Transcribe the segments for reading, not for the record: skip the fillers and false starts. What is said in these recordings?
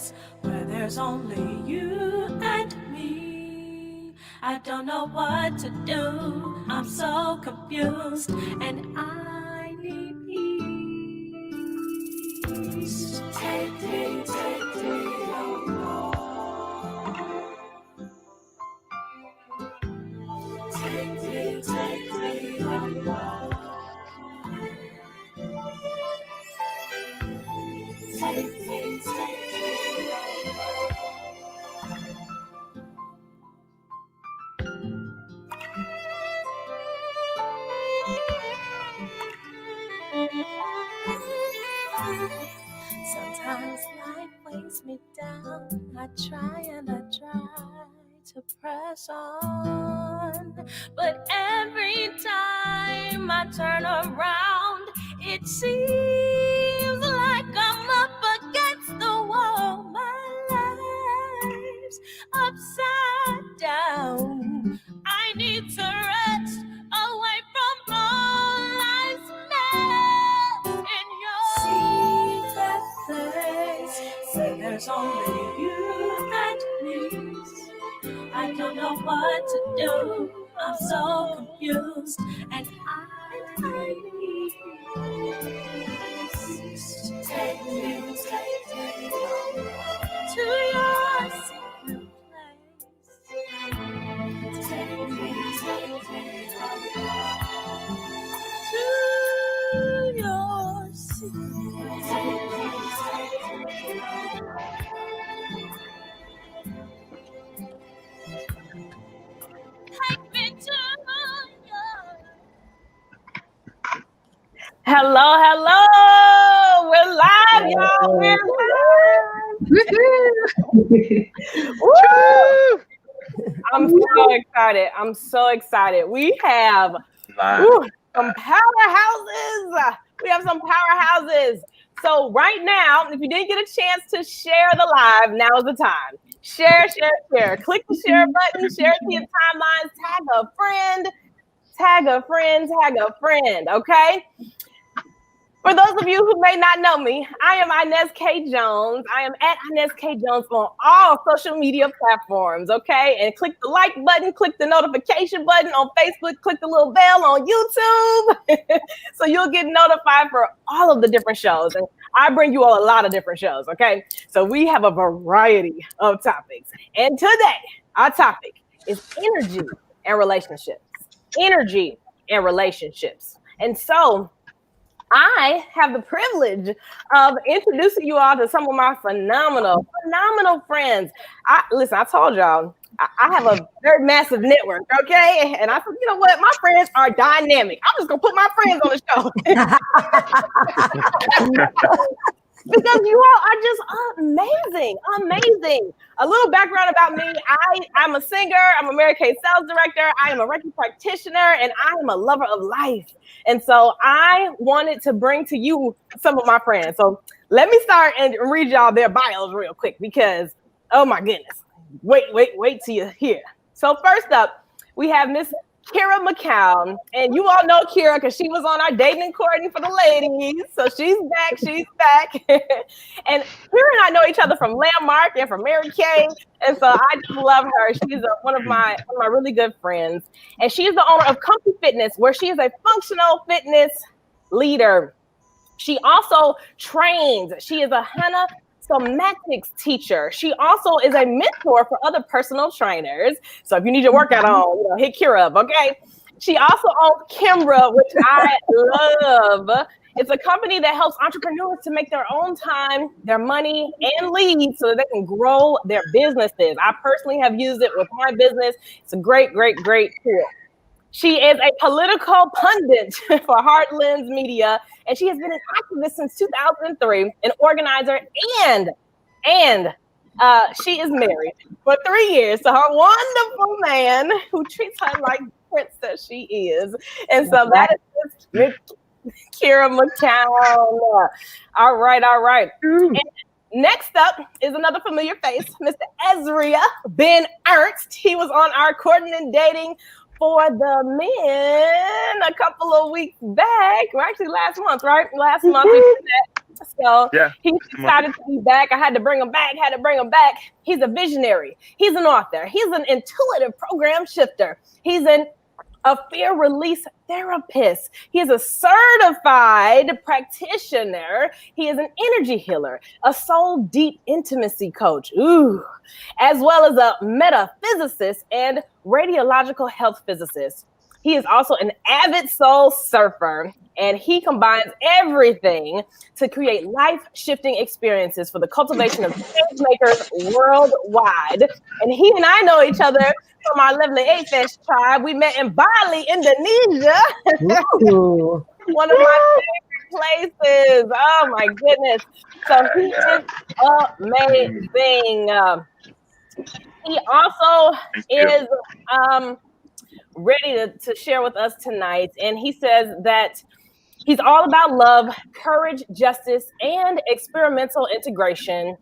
place where there's only you and me. I don't know what to do. I'm so confused and I need peace. Take me home. Take me home. Take me Sometimes life weighs me down. I try to press on, but every time I turn around, it seems like I'm up against the wall. My life's upside down. I need to rest away from all life's mess in your secret place. Say there's only you and me. I don't know what to do. I'm so confused and I need peace. Take me to your secret place. Take me to your secret place. Take me to your. Hello. We're live, y'all. We're live. I'm so excited. We have some powerhouses. So right now, if you didn't get a chance to share the live, now is the time. Share. Click the share button, share it to your timelines, tag a friend, okay? For those of you who may not know me, I am Inez K. Jones. I am at Inez K. Jones on all social media platforms, okay? And click the like button, click the notification button on Facebook, click the little bell on YouTube, so you'll get notified for all of the different shows. And I bring you all a lot of different shows, okay? So we have a variety of topics. And today, our topic is energy and relationships. And so I have the privilege of introducing you all to some of my phenomenal friends. I told y'all, I have a very massive network, okay? And I said, you know what? My friends are dynamic. I'm just going to put my friends on the show. Because you all are just amazing. A little background about me. I'm a singer. I'm a Mary Kay sales director. I am a Reiki practitioner, and I am a lover of life. And so I wanted to bring to you some of my friends. So let me start and read y'all their bios real quick because, oh my goodness. Wait till you hear. So first up, we have Miss Kira McCown, and you all know Kira because she was on our dating and courting for the ladies. So she's back. And Kira and I know each other from Landmark and from Mary Kay, and so I just love her. She's one of my really good friends, and she's the owner of Comfy Fitness, where she is a functional fitness leader. She also trains. She is a henna somatics teacher. She also is a mentor for other personal trainers. So if you need your workout on, hit Kira up, okay? She also owns Kimbra, which I love. It's a company that helps entrepreneurs to make their own time, their money, and leads so that they can grow their businesses. I personally have used it with my business. It's a great tool. She is a political pundit for Heartlands Media, and she has been an activist since 2003, an organizer, and she is married for 3 years to her wonderful man who treats her like the princess she is. And so that is Miss Kira McCown. All right. And next up is another familiar face, Mr. Ezria Ben Ernst. He was on our courting and dating for the men a couple of weeks back. Well, actually last month, right? Last month we did that. So Yeah. he's excited to be back. I had to bring him back. He's a visionary. He's an author. He's an intuitive program shifter. He's a fear release therapist. He is a certified practitioner. He is an energy healer, a soul deep intimacy coach, as well as a metaphysicist and radiological health physicist. He is also an avid soul surfer, and he combines everything to create life-shifting experiences for the cultivation of change makers worldwide. And he and I know each other from our lovely A-Fest tribe. We met in Bali, Indonesia. One of my favorite places. Oh my goodness. So he is amazing. He also is ready to share with us tonight. And he says that he's all about love, courage, justice, and experimental integration.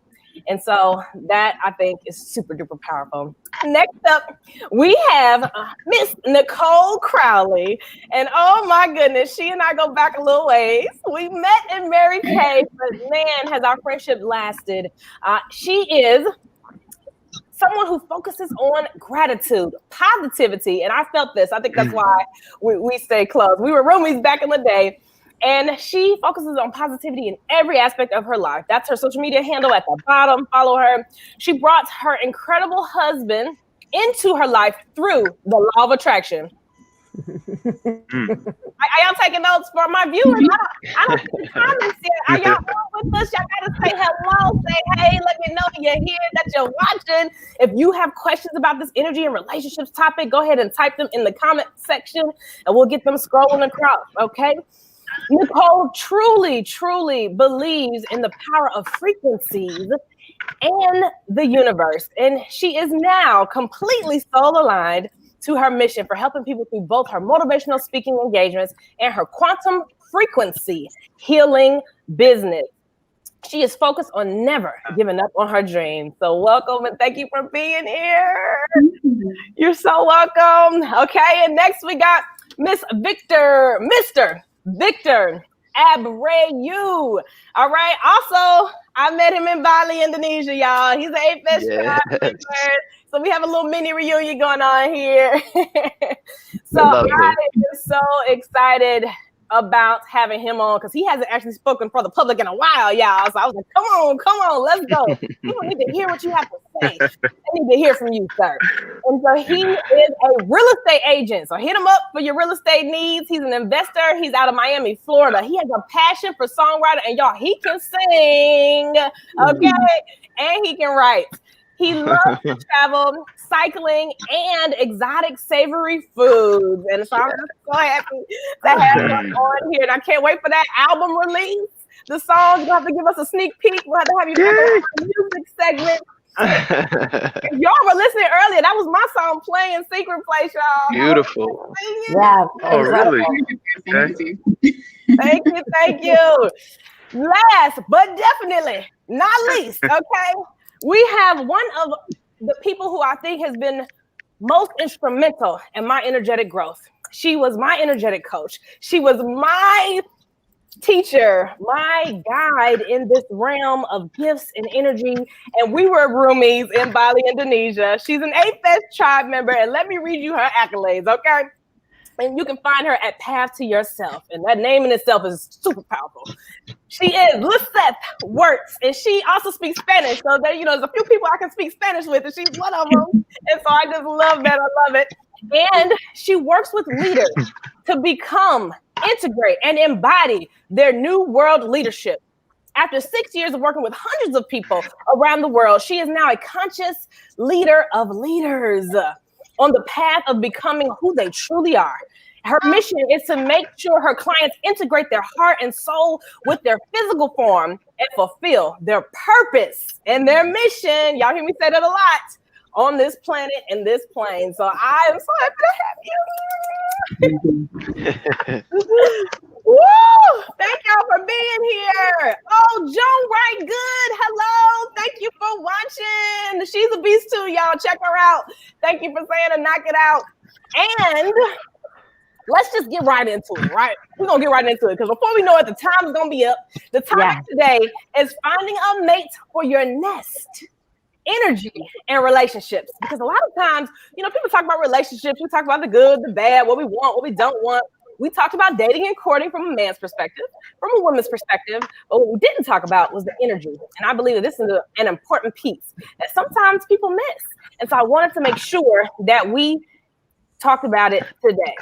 And so that, I think, is super duper powerful. Next up, we have Miss Nicole Crowley. And oh my goodness, she and I go back a little ways. We met in Mary Kay, but man, has our friendship lasted. She is someone who focuses on gratitude, positivity. And I felt this. I think that's why we stay close. We were roomies back in the day. And she focuses on positivity in every aspect of her life. That's her social media handle at the bottom. Follow her. She brought her incredible husband into her life through the law of attraction. Are y'all taking notes for my viewers? I don't see the comments yet. Are y'all on with us? Y'all gotta say hello, say hey, let me know you're here, that you're watching. If you have questions about this energy and relationships topic, go ahead and type them in the comment section and we'll get them scrolling across, okay? Nicole truly, truly believes in the power of frequencies and the universe. And she is now completely soul aligned to her mission for helping people through both her motivational speaking engagements and her quantum frequency healing business. She is focused on never giving up on her dreams. So welcome and thank you for being here. You're so welcome. Okay, and next we got Mr. Victor Abreu. All right. Also, I met him in Bali, Indonesia, y'all. He's an A-Fest tribe member. So we have a little mini reunion going on here. So I am so excited about having him on because he hasn't actually spoken for the public in a while, y'all. So I was like, come on, let's go. People need to hear what you have to say. They need to hear from you, sir. And so he is a real estate agent. So hit him up for your real estate needs. He's an investor. He's out of Miami, Florida. He has a passion for songwriting. And y'all, he can sing, okay? And he can write. He loves to travel, cycling, and exotic savory foods. And so I'm so happy to have him on here. And I can't wait for that album release. The song, you'll have to give us a sneak peek. We'll have to have you on the music segment. If y'all were listening earlier, that was my song playing Secret Place, y'all. Beautiful. Yeah. Oh, really? Okay. Thank you. Last, but definitely not least, okay? We have one of the people who I think has been most instrumental in my energetic growth. She was my energetic coach. She was my teacher, my guide in this realm of gifts and energy. And we were roomies in Bali, Indonesia. She's an A-Fest tribe member. And let me read you her accolades, okay? And you can find her at Path to Yourself. And that name in itself is super powerful. She is Lisette Wertz, and she also speaks Spanish. So there, there's a few people I can speak Spanish with, and she's one of them. And so I just love that. I love it. And she works with leaders to become, integrate, and embody their new world leadership. After 6 years of working with hundreds of people around the world, she is now a conscious leader of leaders on the path of becoming who they truly are. Her mission is to make sure her clients integrate their heart and soul with their physical form and fulfill their purpose and their mission. Y'all hear me say that a lot on this planet and this plane. So I am so happy to have you. Woo! Thank y'all for being here. Oh, Joan Wright Good. Hello. Thank you for watching. She's a beast too, y'all. Check her out. Thank you for saying to knock it out. And let's just get right into it, right? We're going to get right into it because before we know it, the time is going to be up. The topic today is finding a mate for your nest. Energy and relationships, because a lot of times, people talk about relationships. We talk about the good, the bad, what we want, what we don't want. We talked about dating and courting from a man's perspective, from a woman's perspective, but what we didn't talk about was the energy. And I believe that this is an important piece that sometimes people miss. And so I wanted to make sure that we talked about it today.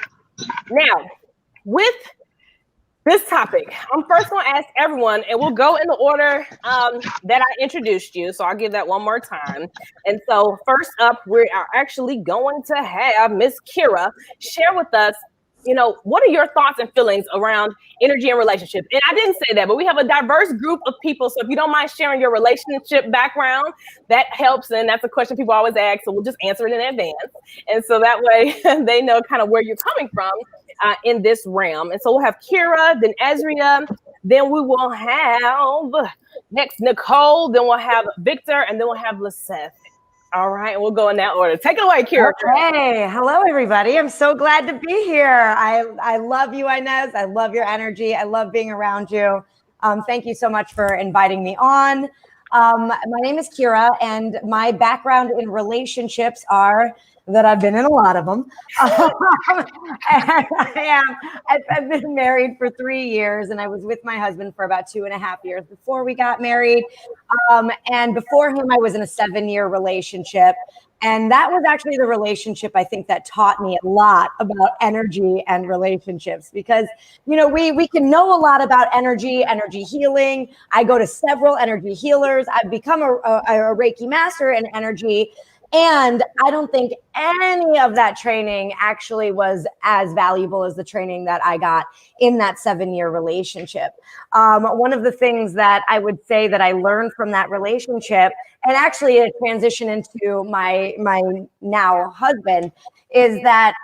Now, with this topic, I'm first going to ask everyone, and we'll go in the order that I introduced you. So I'll give that one more time. And so first up, we are actually going to have Miss Kira share with us, what are your thoughts and feelings around energy and relationship? And I didn't say that, but we have a diverse group of people. So if you don't mind sharing your relationship background, that helps. And that's a question people always ask. So we'll just answer it in advance. And so that way they know kind of where you're coming from in this realm. And so we'll have Kira, then Ezria, then we will have next Nicole, then we'll have Victor, and then we'll have Lisette. All right, and we'll go in that order. Take it away, Kira. Hey, hello, everybody. I'm so glad to be here. I love you, Inez. I love your energy. I love being around you. Thank you so much for inviting me on. My name is Kira, and my background in relationships are that I've been in a lot of them. And I've been married for 3 years, and I was with my husband for about 2.5 years before we got married. And before him, I was in a 7-year relationship. And that was actually the relationship, I think, that taught me a lot about energy and relationships, because, we can know a lot about energy healing. I go to several energy healers. I've become a Reiki master in energy. And I don't think any of that training actually was as valuable as the training that I got in that 7-year relationship. One of the things that I would say that I learned from that relationship, and actually a transition into my now husband, is that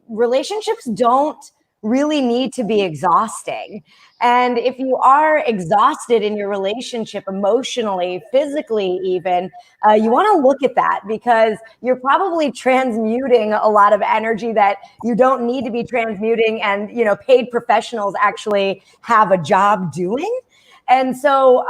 relationships don't really need to be exhausting. And if you are exhausted in your relationship emotionally, physically even, you want to look at that, because you're probably transmuting a lot of energy that you don't need to be transmuting, and paid professionals actually have a job doing. And so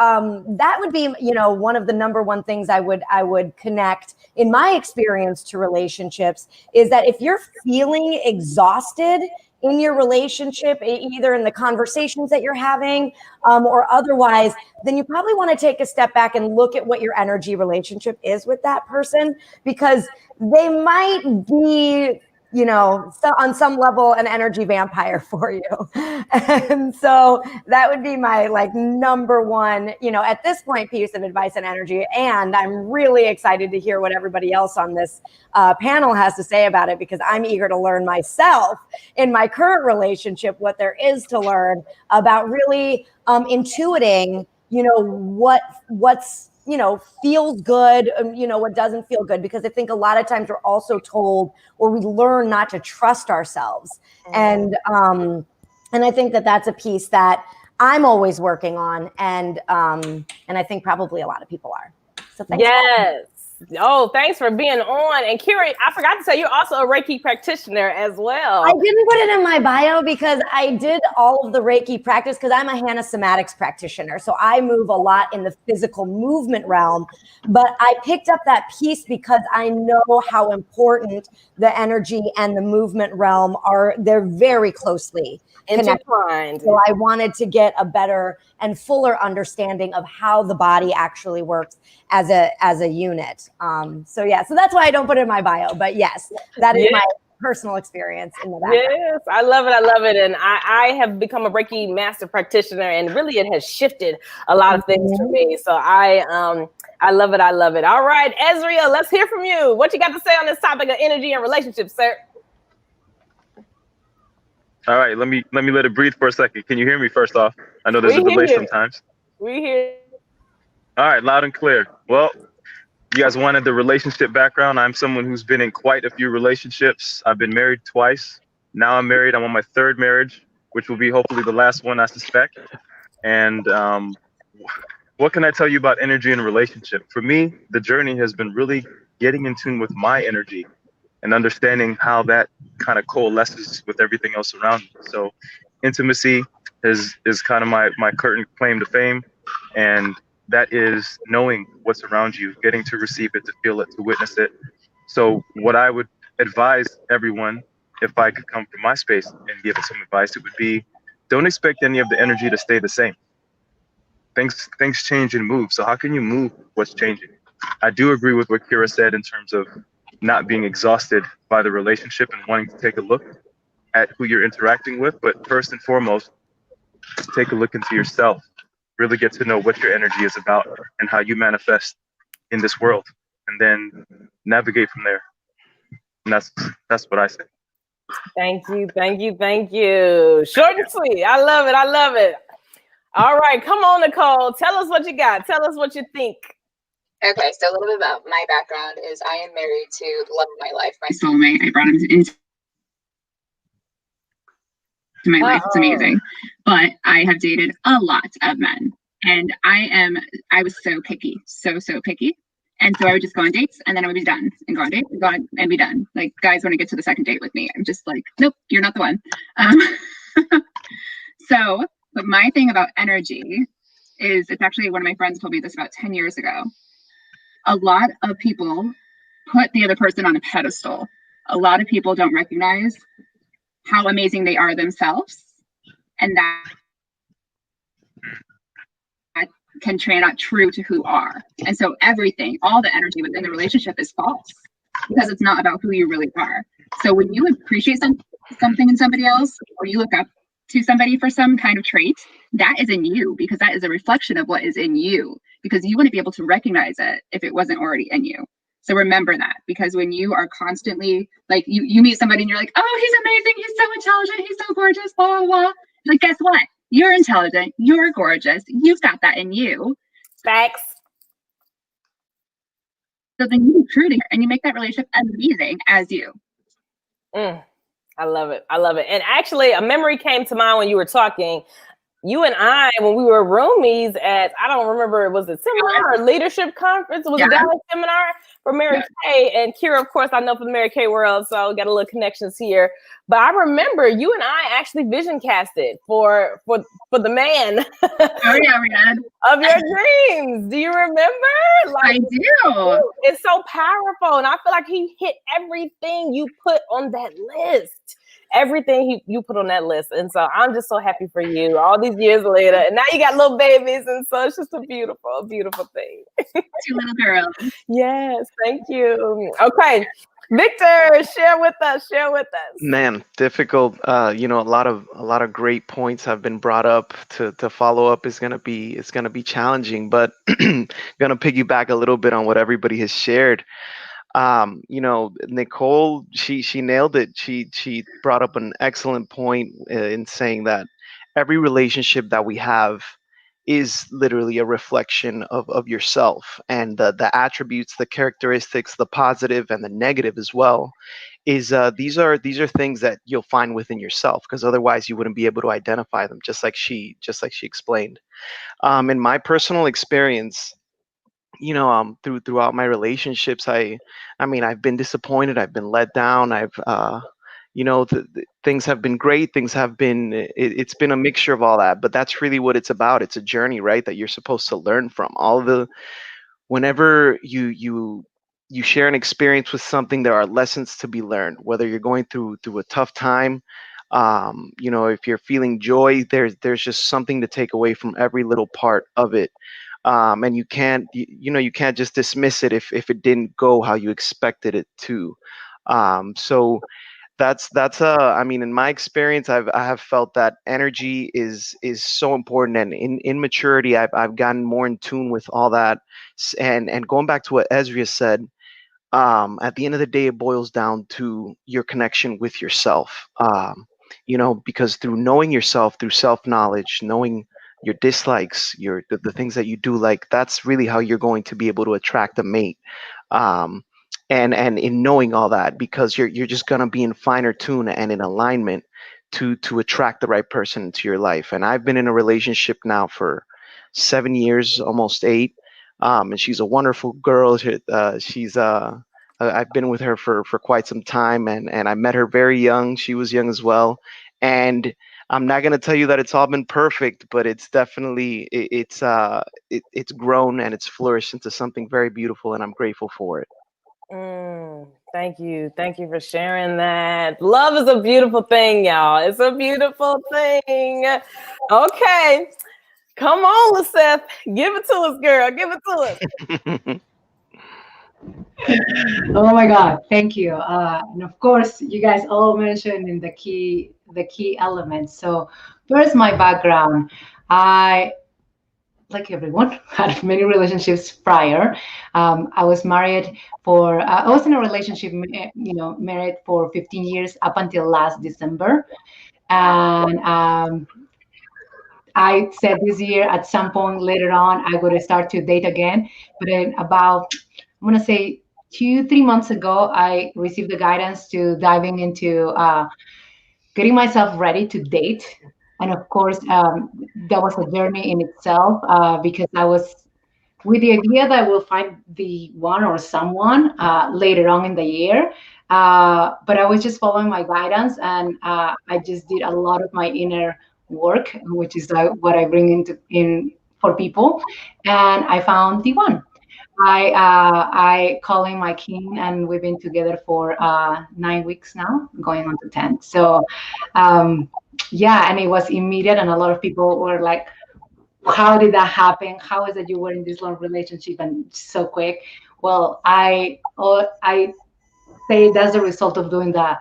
that would be, one of the number one things I would connect in my experience to relationships, is that if you're feeling exhausted in your relationship, either in the conversations that you're having or otherwise, then you probably want to take a step back and look at what your energy relationship is with that person, because they might be, on some level, an energy vampire for you. And so that would be my number one, at this point, piece of advice on energy. And I'm really excited to hear what everybody else on this panel has to say about it, because I'm eager to learn myself in my current relationship what there is to learn about really intuiting, what's feels good, what doesn't feel good. Because I think a lot of times we're also told, or we learn not to trust ourselves. And I think that that's a piece that I'm always working on. And I think probably a lot of people are. So thanks. Yes. Oh, thanks for being on. And Kira, I forgot to say, you're also a Reiki practitioner as well. I didn't put it in my bio because I did all of the Reiki practice, because I'm a Hana somatics practitioner. So I move a lot in the physical movement realm. But I picked up that piece because I know how important the energy and the movement realm are. They're very closely intertwined. So I wanted to get a better and fuller understanding of how the body actually works as a unit. So that's why I don't put it in my bio. But yes, that is my personal experience in the background. Yes, I love it. And I have become a Reiki master practitioner, and really it has shifted a lot of things for me. So I love it. All right, Ezria, let's hear from you. What you got to say on this topic of energy and relationships, sir? All right, let me let it breathe for a second. Can you hear me first off? I know there's a delay sometimes. We hear. All right, loud and clear. Well, you guys wanted the relationship background. I'm someone who's been in quite a few relationships. I've been married twice. Now I'm married. I'm on my 3rd marriage, which will be hopefully the last one, I suspect. And what can I tell you about energy and relationship? For me, the journey has been really getting in tune with my energy and understanding how that kind of coalesces with everything else around you. So intimacy is kind of my current claim to fame, and that is knowing what's around you, getting to receive it, to feel it, to witness it. So what I would advise everyone, if I could come from my space and give it some advice, it would be, don't expect any of the energy to stay the same. Things change and move. So how can you move what's changing? I do agree with what Kira said in terms of not being exhausted by the relationship and wanting to take a look at who you're interacting with. But first and foremost, take a look into yourself. Really get to know what your energy is about and how you manifest in this world, and then navigate from there. And that's what I say. Thank you, thank you, thank you. Short and sweet. I love it. I love it. All right, come on, Nicole. Tell us what you got. Tell us what you think. Okay, so a little bit about my background is I am married to the love of my life, my soulmate. I brought him into my life. It's amazing. But I have dated a lot of men, and I was so picky, so picky. And so I would just go on dates, and then I would be done, and go on dates, and go on and be done. Like, guys want to get to the second date with me, I'm just like, nope, you're not the one. So, but my thing about energy is, it's actually, one of my friends told me this about 10 years ago. A lot of people put the other person on a pedestal. A lot of people don't recognize how amazing they are themselves, and that can turn out true to who are. And so everything, all the energy within the relationship is false, because it's not about who you really are. So when you appreciate something in somebody else, or you look up to somebody for some kind of trait, that is in you, because that is a reflection of what is in you, because you want to be able to recognize it if it wasn't already in you. So remember that, because when you are constantly, like, you meet somebody and you're like, oh, he's amazing, he's so intelligent, he's so gorgeous, blah, blah, blah. Like, guess what? You're intelligent, you're gorgeous, you've got that in you. Facts. So then you be true to her, and you make that relationship amazing as you. I love it. I love it. And actually, a memory came to mind when you were talking. You and I, when we were roomies at, I don't remember, was it seminar or leadership conference? It was a Dallas seminar for Mary Kay. And Kira, of course, I know from the Mary Kay world, so got a little connections here. But I remember you and I actually vision casted for the man. Oh yeah, we did. Of your dreams. Do you remember? Like, I do. It's so powerful. And I feel like he hit everything you put on that list. Everything you put on that list. And so I'm just so happy for you all these years later. And now you got little babies. And so it's just a beautiful, beautiful thing. 2 little girls. Yes, thank you. Okay. Victor, share with us. Man, difficult. A lot of great points have been brought up. To follow up is gonna be challenging, but gonna piggyback a little bit on what everybody has shared. Nicole, she nailed it. She brought up an excellent point in saying that every relationship that we have is literally a reflection of yourself, and the attributes, the characteristics, the positive and the negative as well, is these are things that you'll find within yourself, because otherwise you wouldn't be able to identify them, just like she explained. In my personal experience, throughout my relationships, I've been disappointed, I've been let down, things have been great, things have been, it's been a mixture of all that, but that's really what it's about. It's a journey, right, that you're supposed to learn from. Whenever you share an experience with something, there are lessons to be learned, whether you're going through a tough time, if you're feeling joy, there's just something to take away from every little part of it. And you can't just dismiss it if it didn't go how you expected it to. So that's in my experience, I have felt that energy is so important, and in maturity, I've gotten more in tune with all that. And going back to what Ezra said, at the end of the day, it boils down to your connection with yourself. Because through knowing yourself, through self-knowledge, knowing your dislikes, the things that you do like, that's really how you're going to be able to attract a mate. And in knowing all that, because you're just gonna be in finer tune and in alignment to attract the right person into your life. And I've been in a relationship now for 7 years, almost 8. And she's a wonderful girl. She's I've been with her for quite some time, and I met her very young. She was young as well, and I'm not gonna tell you that it's all been perfect, but it's definitely it's grown and it's flourished into something very beautiful, and I'm grateful for it. Thank you. Thank you for sharing that. Love is a beautiful thing, y'all. It's a beautiful thing. Okay. Come on, Lisette. Give it to us, girl. Give it to us. Oh my God, thank you. And of course, you guys all mentioned in the key elements. So first, my background. I, like everyone, had many relationships prior. I was married for. I was in a relationship, married for 15 years up until last December, and I said this year at some point later on I would start to date again. But in about, I'm gonna say 2, 3 months ago, I received the guidance to diving into getting myself ready to date. And of course, that was a journey in itself because I was with the idea that we'll find the one or someone later on in the year. But I was just following my guidance, and I just did a lot of my inner work, which is what I bring in for people, and I found the one. I call him my king, and we've been together for 9 weeks now, going on to 10. So, yeah, and it was immediate, and a lot of people were like, how did that happen? How is it you were in this long relationship and so quick? Well, I say that's the result of doing the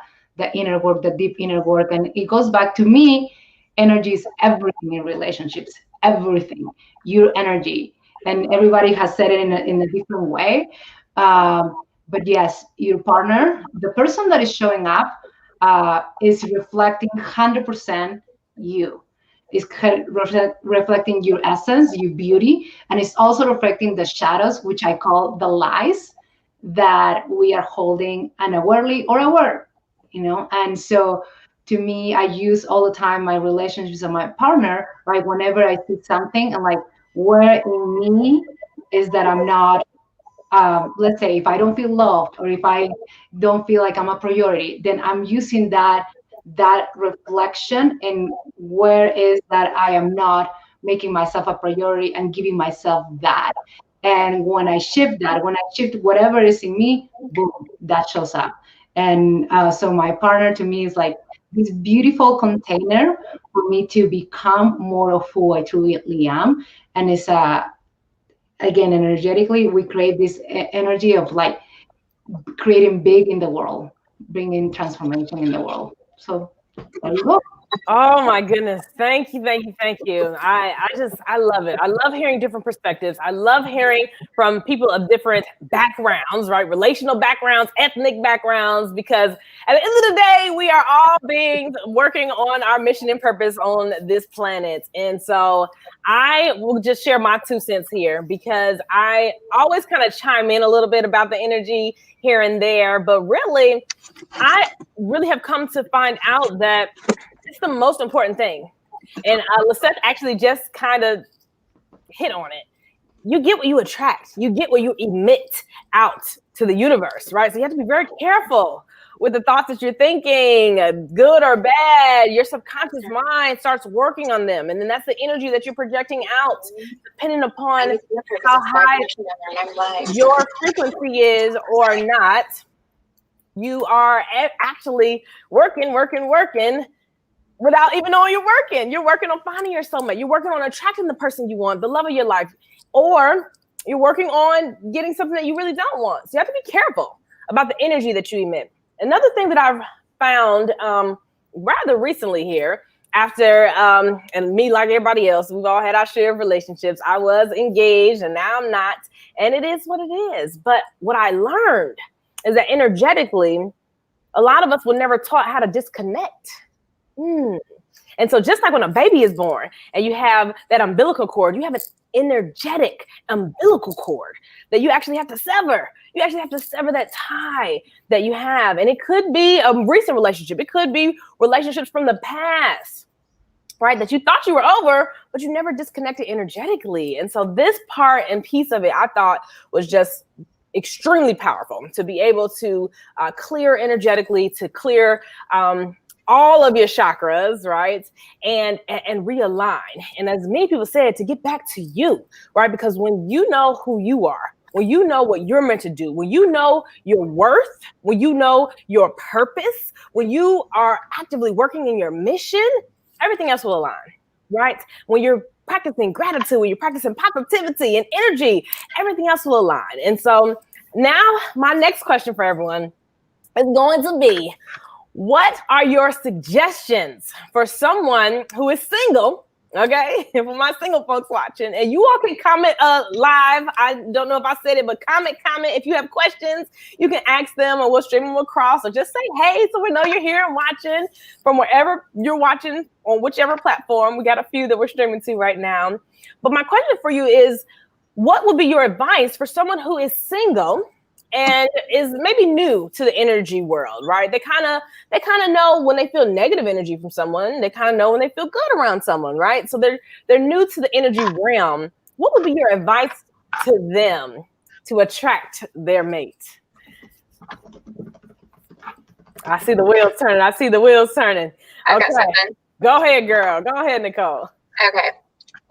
inner work, the deep inner work, and it goes back to me. Energy is everything in relationships. Everything, your energy, and everybody has said it in a different way. But yes, your partner, the person that is showing up, is reflecting 100% you, is reflecting your essence, your beauty, and it's also reflecting the shadows, which I call the lies that we are holding unawarely or aware, And so to me, I use all the time my relationships with my partner, right? Whenever I see something, and like, where in me is that I'm not, let's say if I don't feel loved or if I don't feel like I'm a priority, then I'm using that reflection and where is that I am not making myself a priority and giving myself that. And when I shift that, when I shift whatever is in me, boom, that shows up. And so my partner to me is like this beautiful container for me to become more of who I truly am. And it's again, energetically, we create this energy of like creating big in the world, bringing transformation in the world. So there you go. Oh my goodness. Thank you. Thank you. Thank you. I love it. I love hearing different perspectives. I love hearing from people of different backgrounds, right? Relational backgrounds, ethnic backgrounds, because at the end of the day, we are all beings working on our mission and purpose on this planet. And so I will just share my 2 cents here because I always kind of chime in a little bit about the energy here and there, but really, I really have come to find out that it's the most important thing. And Lisette actually just kind of hit on it. You get what you attract. You get what you emit out to the universe, right? So you have to be very careful with the thoughts that you're thinking, good or bad. Your subconscious mind starts working on them. And then that's the energy that you're projecting out, depending upon how high your frequency is or not. You are actually working without even knowing you're working. You're working on finding your soulmate. You're working on attracting the person you want, the love of your life, or you're working on getting something that you really don't want. So you have to be careful about the energy that you emit. Another thing that I've found rather recently here, after, and me like everybody else, we've all had our share of relationships. I was engaged and now I'm not, and it is what it is. But what I learned is that energetically, a lot of us were never taught how to disconnect. And so just like when a baby is born and you have that umbilical cord, you have an energetic umbilical cord that you actually have to sever. You actually have to sever that tie that you have. And it could be a recent relationship. It could be relationships from the past, right? That you thought you were over, but you never disconnected energetically. And so this part and piece of it, I thought was just extremely powerful to be able to clear energetically, to clear all of your chakras, right? And realign. And as many people said, to get back to you, right? Because when you know who you are, when you know what you're meant to do, when you know your worth, when you know your purpose, when you are actively working in your mission, everything else will align, right? When you're practicing gratitude, when you're practicing positivity and energy, everything else will align. And so now my next question for everyone is going to be, what are your suggestions for someone who is single? Okay, for my single folks watching, and you all can comment live. I don't know if I said it, but comment. If you have questions, you can ask them, or we'll stream them across, or just say hey, so we know you're here and watching from wherever you're watching on whichever platform. We got a few that we're streaming to right now. But my question for you is, what would be your advice for someone who is single and is maybe new to the energy world, right? They kind of know when they feel negative energy from someone. They kind of know when they feel good around someone, right? So they're new to the energy realm. What would be your advice to them to attract their mate? I see the wheels turning. I've got something. Go ahead, girl. Go ahead, Nicole. Okay.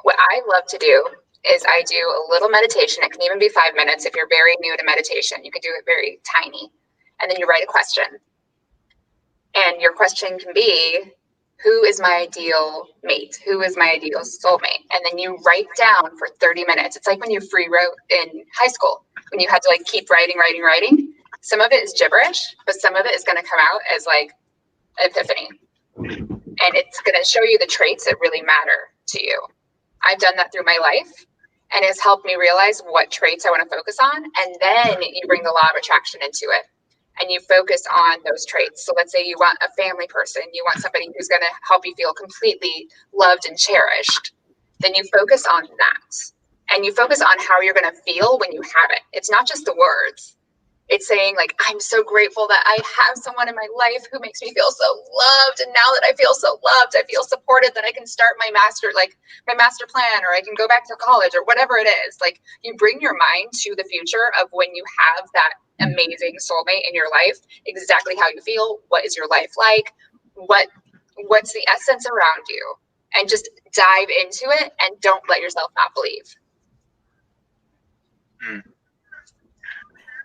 What I love to do is I do a little meditation. It can even be 5 minutes. If you're very new to meditation, you can do it very tiny. And then you write a question. And your question can be, who is my ideal mate? Who is my ideal soulmate? And then you write down for 30 minutes. It's like when you free wrote in high school, when you had to like keep writing. Some of it is gibberish, but some of it is going to come out as like epiphany. And it's going to show you the traits that really matter to you. I've done that through my life. And it's helped me realize what traits I want to focus on. And then you bring the law of attraction into it. And you focus on those traits. So let's say you want a family person. You want somebody who's going to help you feel completely loved and cherished. Then you focus on that. And you focus on how you're going to feel when you have it. It's not just the words. It's saying like, I'm so grateful that I have someone in my life who makes me feel so loved. And now that I feel so loved, I feel supported, that I can start my master plan, or I can go back to college, or whatever it is. Like, you bring your mind to the future of when you have that amazing soulmate in your life, exactly how you feel. What is your life like? What's the essence around you? And just dive into it and don't let yourself not believe.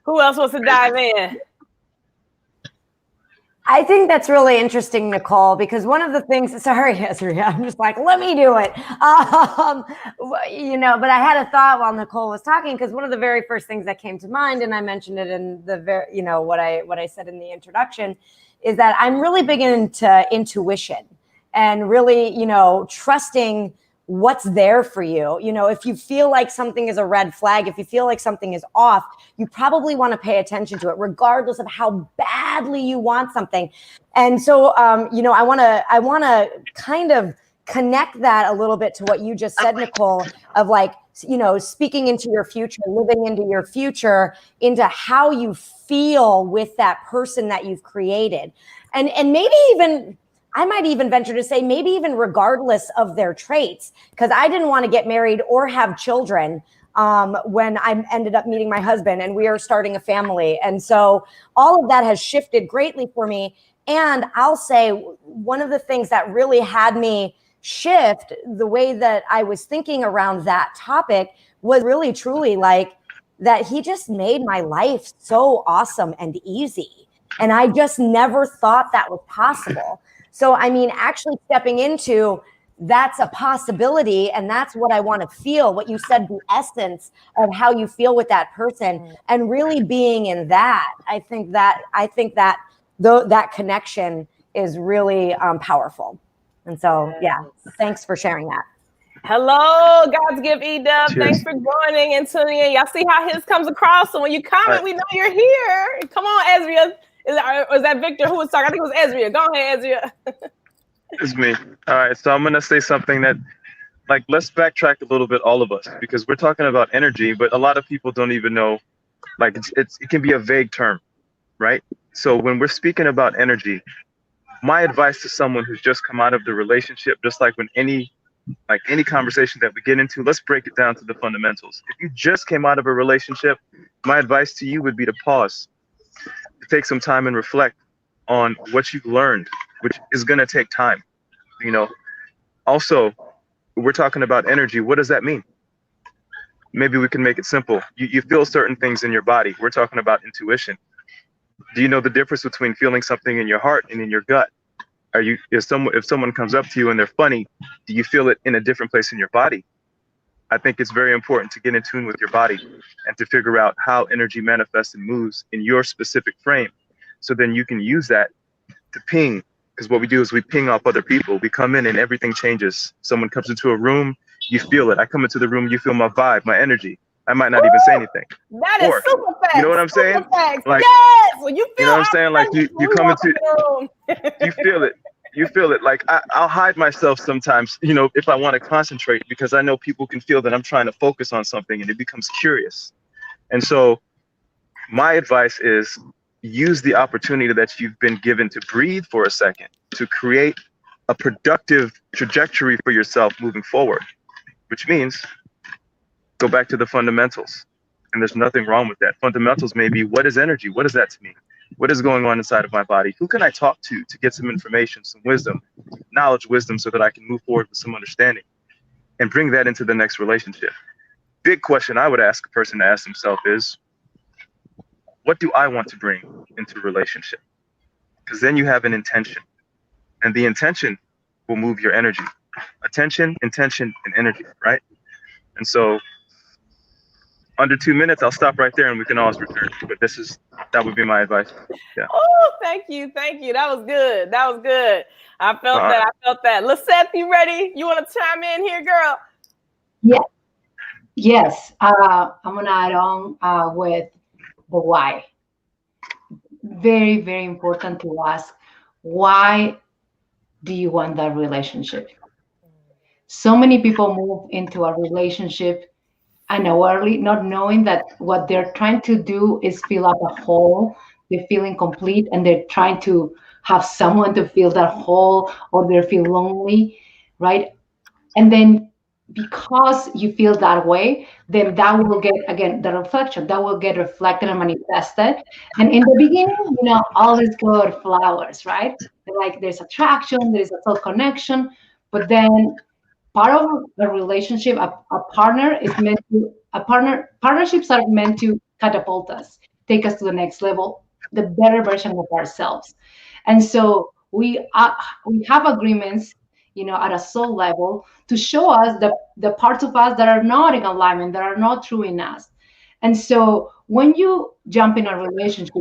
Who else wants to dive in? I think that's really interesting, Nicole, because one of the things, sorry, Ezra, I'm just like, let me do it. But I had a thought while Nicole was talking, because one of the very first things that came to mind, and I mentioned it in what I said in the introduction, is that I'm really big into intuition and really, trusting what's there for you. If you feel like something is a red flag, if you feel like something is off, you probably want to pay attention to it, regardless of how badly you want something. And so, I want to kind of connect that a little bit to what you just said, Nicole, of like, speaking into your future, living into your future, into how you feel with that person that you've created. And maybe even, I might even venture to say, maybe even regardless of their traits, because I didn't want to get married or have children when I ended up meeting my husband, and we are starting a family. And so all of that has shifted greatly for me. And I'll say one of the things that really had me shift the way that I was thinking around that topic was really truly like that he just made my life so awesome and easy. And I just never thought that was possible. So, actually stepping into that's a possibility, and that's what I want to feel, what you said, the essence of how you feel with that person, and really being in that. I think that that connection is really powerful. And so, yeah, thanks for sharing that. Hello, God's gift, E-Dub. Thanks for joining and tuning in. Y'all see how his comes across? So when you comment, we know you're here. Come on, Ezra. Is that Victor who was talking? I think it was Ezra. Go ahead, Ezra. It's me. All right, so I'm gonna say something that, like, let's backtrack a little bit, all of us, because we're talking about energy, but a lot of people don't even know, like, it can be a vague term, right? So when we're speaking about energy, my advice to someone who's just come out of the relationship, just like when any Like any conversation that we get into, let's break it down to the fundamentals. If you just came out of a relationship, my advice to you would be to pause, to take some time and reflect on what you've learned, which is going to take time. You know, also, we're talking about energy. What does that mean? Maybe we can make it simple. You feel certain things in your body. We're talking about intuition. Do you know the difference between feeling something in your heart and in your gut? If someone comes up to you and they're funny, do you feel it in a different place in your body? I think it's very important to get in tune with your body and to figure out how energy manifests and moves in your specific frame. So then you can use that to ping, because what we do is we ping off other people. We come in and everything changes. Someone comes into a room, you feel it. I come into the room, you feel my vibe, my energy. I might not even say anything. That is Or, super facts. you know what I'm saying? Super facts. Like, yes. When you feel you know what I'm saying? Like you when we come walk into, in the room. you feel it. You feel it. Like I'll hide myself sometimes, you know, if I want to concentrate, because I know people can feel that I'm trying to focus on something and it becomes curious. And so my advice is use the opportunity that you've been given to breathe for a second, to create a productive trajectory for yourself moving forward, which means go back to the fundamentals. And there's nothing wrong with that. Fundamentals may be, what is energy? What is that to me? What is going on inside of my body? Who can I talk to get some information, some wisdom, knowledge, wisdom, so that I can move forward with some understanding and bring that into the next relationship? Big question I would ask a person to ask themselves is, what do I want to bring into a relationship? Because then you have an intention, and the intention will move your energy. Attention, intention, and energy, right? And so under 2 minutes, I'll stop right there and we can always return. But that would be my advice. Yeah. Oh, thank you. Thank you. That was good. That was good. I felt that. I felt that. Lisette, you ready? You want to chime in here, girl? Yeah. Yes. I'm going to add on with the why. Very, very important to ask, why do you want that relationship? So many people move into a relationship unawarely, not knowing that what they're trying to do is fill up a hole. They feel incomplete and they're trying to have someone to fill that hole, or they feel lonely, right? And then because you feel that way, then that will get, again, the reflection that will get reflected and manifested. And in the beginning, all is good, flowers, right? Like there's attraction, there's a self connection, but then part of a relationship, a partner is meant to, partnerships are meant to catapult us, take us to the next level, the better version of ourselves. And so we have agreements, at a soul level, to show us the parts of us that are not in alignment, that are not true in us. And so when you jump in a relationship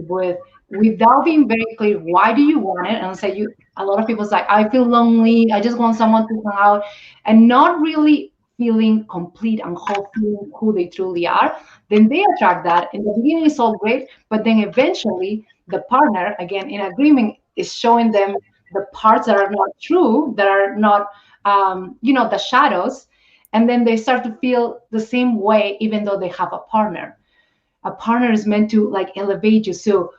without being very clear, why do you want it? And say a lot of people say, I feel lonely, I just want someone to hang out, and not really feeling complete and whole, feeling who they truly are, then they attract that. In the beginning, it's all great, but then eventually the partner, again, in agreement, is showing them the parts that are not true, that are not, the shadows. And then they start to feel the same way, even though they have a partner. A partner is meant to elevate you. So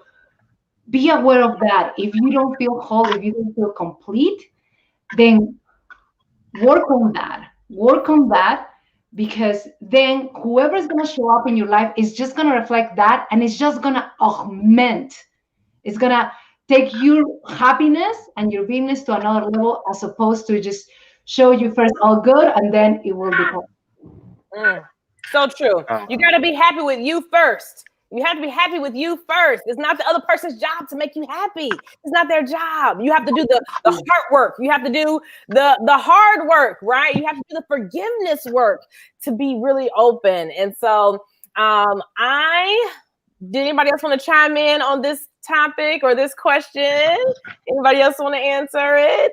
be aware of that. If you don't feel whole, if you don't feel complete, then work on that. Work on that, because then whoever's going to show up in your life is just going to reflect that, and it's just going to augment. It's going to take your happiness and your beingness to another level, as opposed to just show you first all good and then it will become. So true. You got to be happy with you first. You have to be happy with you first. It's not the other person's job to make you happy. It's not their job. You have to do the hard work. You have to do the hard work, right? You have to do the forgiveness work to be really open. And so did anybody else want to chime in on this topic or this question? Anybody else want to answer it?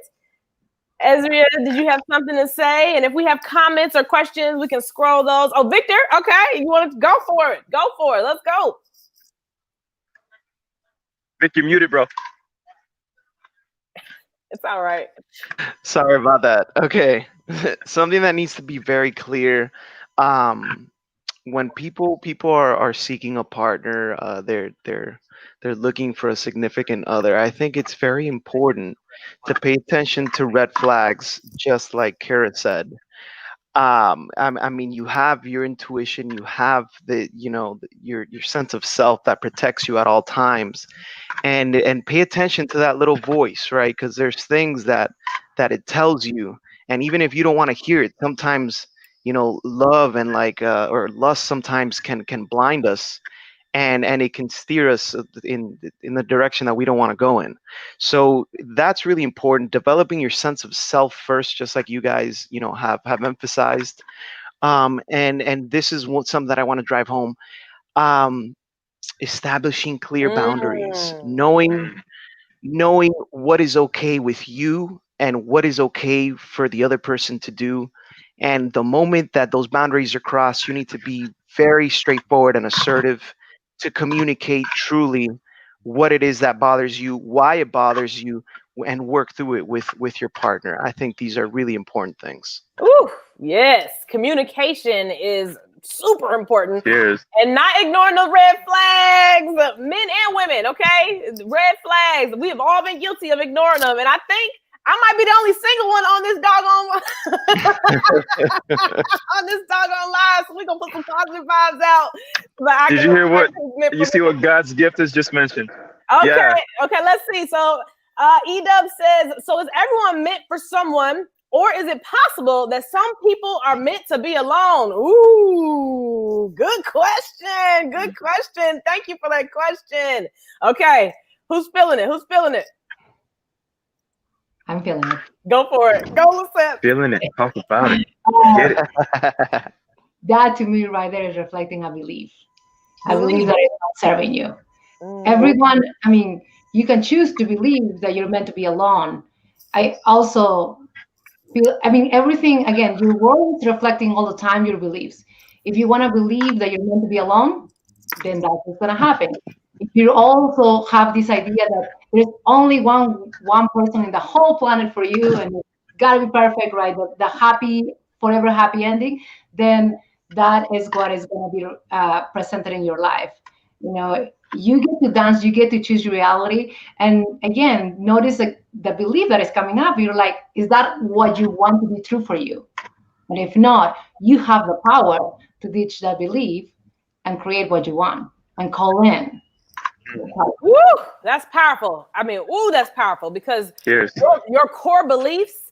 Ezra, did you have something to say? And if we have comments or questions, we can scroll those. Oh, Victor, okay. You want to go for it? Go for it. Let's go. Vic, you're muted, bro. It's all right. Sorry about that. Okay. Something that needs to be very clear. when people are seeking a partner, they're looking for a significant other. I think it's very important to pay attention to red flags, just like Kara said. I mean, you have your intuition, you have your sense of self that protects you at all times, and pay attention to that little voice, right? Because there's things that it tells you, and even if you don't want to hear it, sometimes love and or lust sometimes can blind us, and it can steer us in the direction that we don't want to go in. So that's really important, developing your sense of self first, just like you guys have emphasized. And this is something that I want to drive home. um Establishing clear boundaries, knowing what is okay with you and what is okay for the other person to do. And the moment that those boundaries are crossed, you need to be very straightforward and assertive to communicate truly what it is that bothers you, why it bothers you, and work through it with your partner. I think these are really important things. Ooh, yes. Communication is super important. Cheers. And not ignoring the red flags, men and women, okay? Red flags. We have all been guilty of ignoring them. And I think I might be the only single one on this doggone on this doggone live. So we're gonna put some positive vibes out. Did you hear what you see what God's gift is just mentioned? Okay, Yeah. okay, let's see. So Edub says, so is everyone meant for someone, or is it possible that some people are meant to be alone? Ooh, good question. Good question. Thank you for that question. Okay, who's feeling it? Who's feeling it? I'm feeling it. Go for it. Go, Lucette. Feeling it. Talk about it. Get it. That to me right there is reflecting a belief. I believe that it's not serving you. Everyone, I mean, you can choose to believe that you're meant to be alone. I also feel, I mean, everything, again, your world is reflecting all the time your beliefs. If you want to believe that you're meant to be alone, then that's what's going to happen. If you also have this idea that there's only one person in the whole planet for you and it's got to be perfect, right? The happy, forever happy ending, then that is what is going to be presented in your life. You know, you get to dance, you get to choose your reality. And again, notice the belief that is coming up. You're like, is that what you want to be true for you? And if not, you have the power to ditch that belief and create what you want and call in. Woo, that's powerful. I mean, ooh, that's powerful because your core beliefs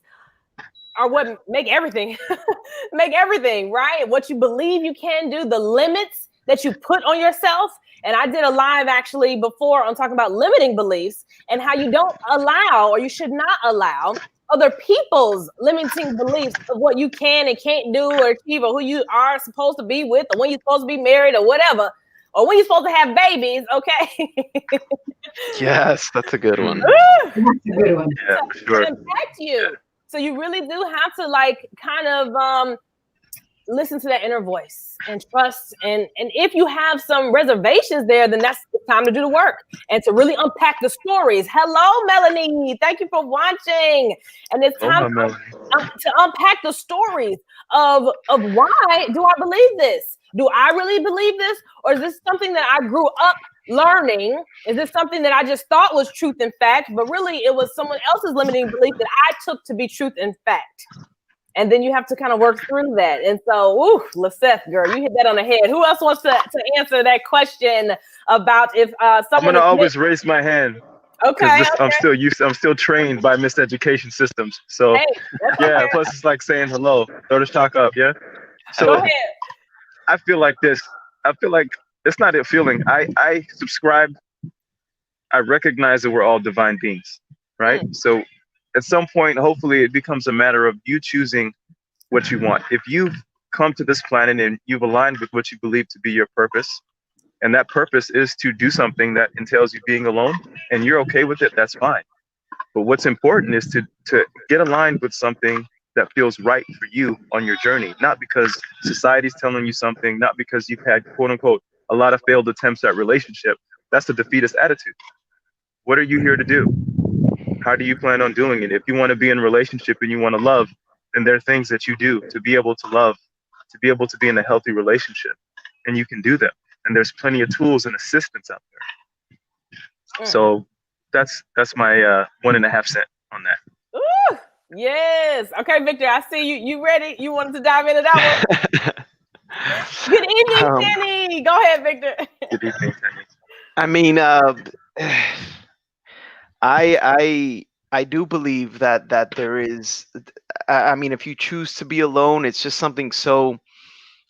are what make everything, right? What you believe you can do, the limits that you put on yourself. And I did a live actually before on talking about limiting beliefs and how you don't allow, or you should not allow, other people's limiting beliefs of what you can and can't do or achieve, or who you are supposed to be with, or when you're supposed to be married, or whatever, or when you're supposed to have babies. Okay. Yes, that's a good one. That's a good one. Yeah, for sure. Impact you. So you really do have to like kind of listen to that inner voice and trust. And if you have some reservations there, then that's the time to do the work and to really unpack the stories. Hello, Melanie. Thank you for watching. And it's time to unpack the stories of why do I believe this? Do I really believe this? Or is this something that I grew up learning? Is this something that I just thought was truth and fact, but really it was someone else's limiting belief that I took to be truth and fact? And then you have to kind of work through that. And so, ooh, Lisette, girl, you hit that on the head. Who else wants to answer that question about if someone? I'm gonna always raise my hand. Okay, I'm still trained by miseducation systems. So yeah, plus it's like saying hello. Throw the shock up, yeah. So go ahead. I feel like this. I feel like it's not a feeling. I subscribe. I recognize that we're all divine beings, right? So at some point, hopefully it becomes a matter of you choosing what you want. If you've come to this planet and you've aligned with what you believe to be your purpose, and that purpose is to do something that entails you being alone, and you're okay with it, that's fine. But what's important is to get aligned with something that feels right for you on your journey, not because society's telling you something, not because you've had, quote unquote, a lot of failed attempts at relationship. That's the defeatist attitude. What are you here to do? How do you plan on doing it? If you want to be in a relationship and you want to love, then there are things that you do to be able to love, to be able to be in a healthy relationship. and you can do them. And there's plenty of tools and assistance out there. So that's my 1.5 cents on that. Ooh, yes. Okay, Victor, I see you. You ready? You wanted to dive into that one? Good evening, Penny. Go ahead, Victor. Good evening, Penny. I mean, I do believe that there is. I mean, if you choose to be alone, it's just something so.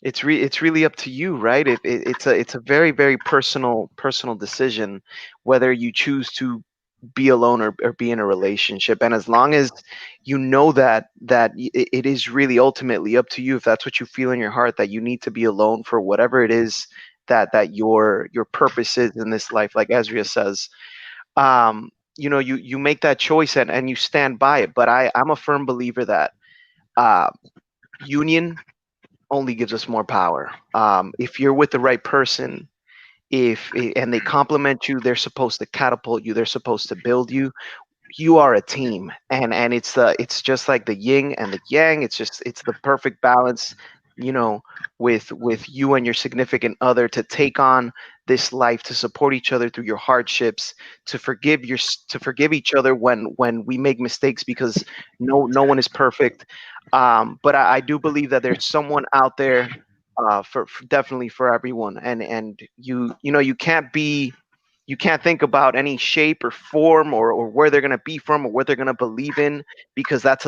It's really up to you, right? It's a very, very personal decision whether you choose to be alone or be in a relationship. And as long as you know that it is really ultimately up to you, if that's what you feel in your heart, that you need to be alone for whatever it is that your purpose is in this life, like Ezria says, you make that choice and you stand by it. But I'm a firm believer that union only gives us more power. If you're with the right person, and they complement you, they're supposed to catapult you, they're supposed to build you. You are a team, and it's just like the yin and the yang. It's the perfect balance, with you and your significant other to take on this life, to support each other through your hardships, to forgive each other when we make mistakes, because no one is perfect. But I do believe that there's someone out there, for definitely for everyone, and you can't think about any shape or form or where they're going to be from or what they're going to believe in, because that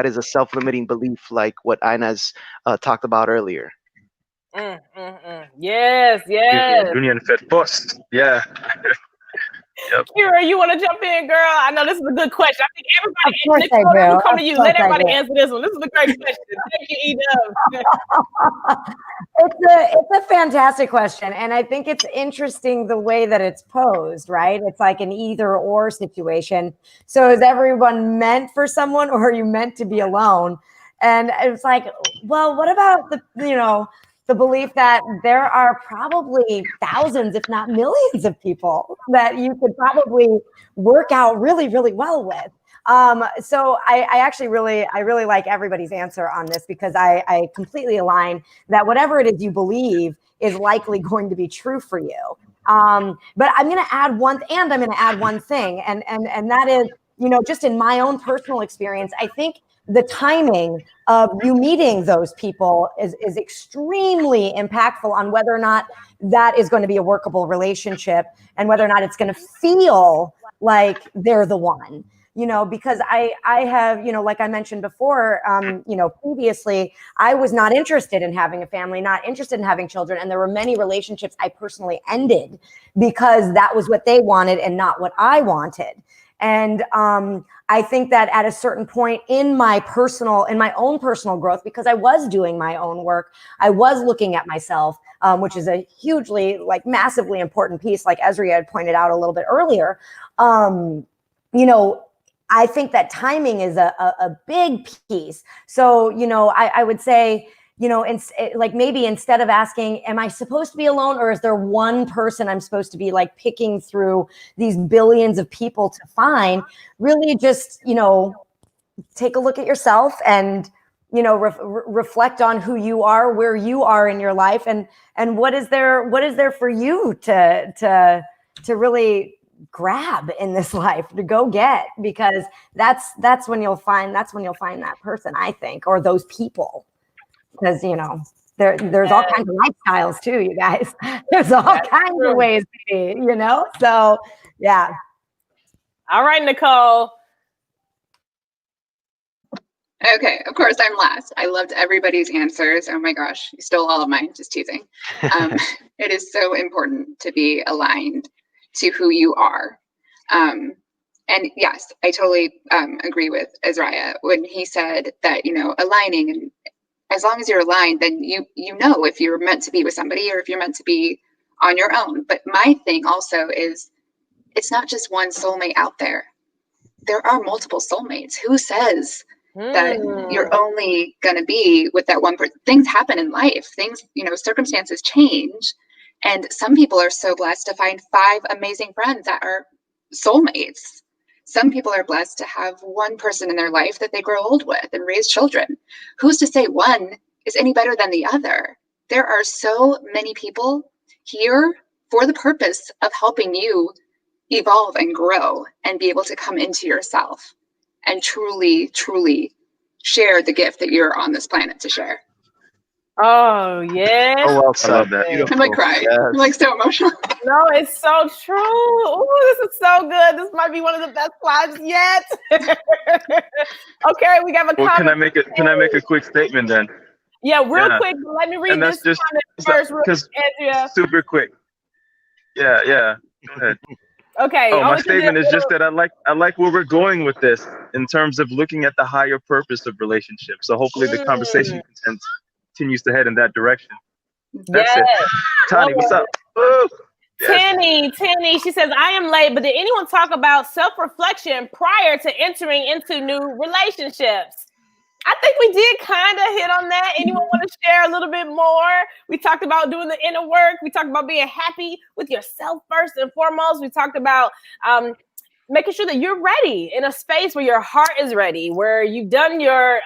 is a self-limiting belief, like what Inez talked about earlier. Yes. Union fed first. Yeah. Yep. Kira, you want to jump in, girl? I know this is a good question. I think everybody, Of course I do. Nicole, come to you. Let everybody I answer this one. This is a great question. Thank you, Edith. It's a fantastic question. And I think it's interesting the way that it's posed, right? It's like an either or situation. So is everyone meant for someone, or are you meant to be alone? And it's like, well, what about the belief that there are probably thousands, if not millions of people that you could probably work out really, really well with. So I actually really like everybody's answer on this, because I completely align that whatever it is you believe is likely going to be true for you. But I'm going to add one thing, and that is, just in my own personal experience, I think the timing of you meeting those people is extremely impactful on whether or not that is going to be a workable relationship, and whether or not it's going to feel like they're the one. Because I have, like I mentioned before, previously, I was not interested in having a family, not interested in having children. And there were many relationships I personally ended because that was what they wanted and not what I wanted. And I think that at a certain point in my own personal growth, because I was doing my own work, I was looking at myself, which is a hugely, massively important piece, like Ezria had pointed out a little bit earlier. I think that timing is a big piece. So, I would say, maybe instead of asking, am I supposed to be alone, or is there one person I'm supposed to be picking through these billions of people to find, really just, take a look at yourself and, reflect on who you are, where you are in your life, and what is there for you to really grab in this life, to go get, because that's when you'll find that person, I think, or those people, because there's all kinds of lifestyles too, you guys. There's all kinds of ways to be, so yeah. All right, Nicole. Okay, of course I'm last. I loved everybody's answers. Oh my gosh, you stole all of mine, just teasing. It is so important to be aligned to who you are. And yes, I totally agree with Ezria when he said that, aligning, and as long as you're aligned, then you know if you're meant to be with somebody or if you're meant to be on your own. But my thing also is, it's not just one soulmate out there. There are multiple soulmates. Who says that you're only going to be with that one person? Things happen in life. Things, circumstances change. And some people are so blessed to find 5 amazing friends that are soulmates. Some people are blessed to have one person in their life that they grow old with and raise children. Who's to say one is any better than the other? There are so many people here for the purpose of helping you evolve and grow and be able to come into yourself and truly, truly share the gift that you're on this planet to share. Oh, yes. Oh, well I said. love that. Beautiful. I'm like crying. Yes. I'm like so emotional. No, it's so true. Oh, this is so good. This might be one of the best lives yet. Okay, we got a Well, comment. can I make a quick statement then? Yeah, real Yeah. quick. Let me read And that's this just comment first, because Andrea. super quick. Yeah. Go ahead. Okay. Oh, my only 'cause statement is it'll- just that I like where we're going with this in terms of looking at the higher purpose of relationships. So hopefully the conversation continues to head in that direction. That's Yes. it. Tani, what's up? Woo! Yes. Tinny, she says, I am late, but did anyone talk about self-reflection prior to entering into new relationships? I think we did kind of hit on that. Anyone want to share a little bit more? We talked about doing the inner work. We talked about being happy with yourself first and foremost. We talked about making sure that you're ready in a space where your heart is ready, where you've done your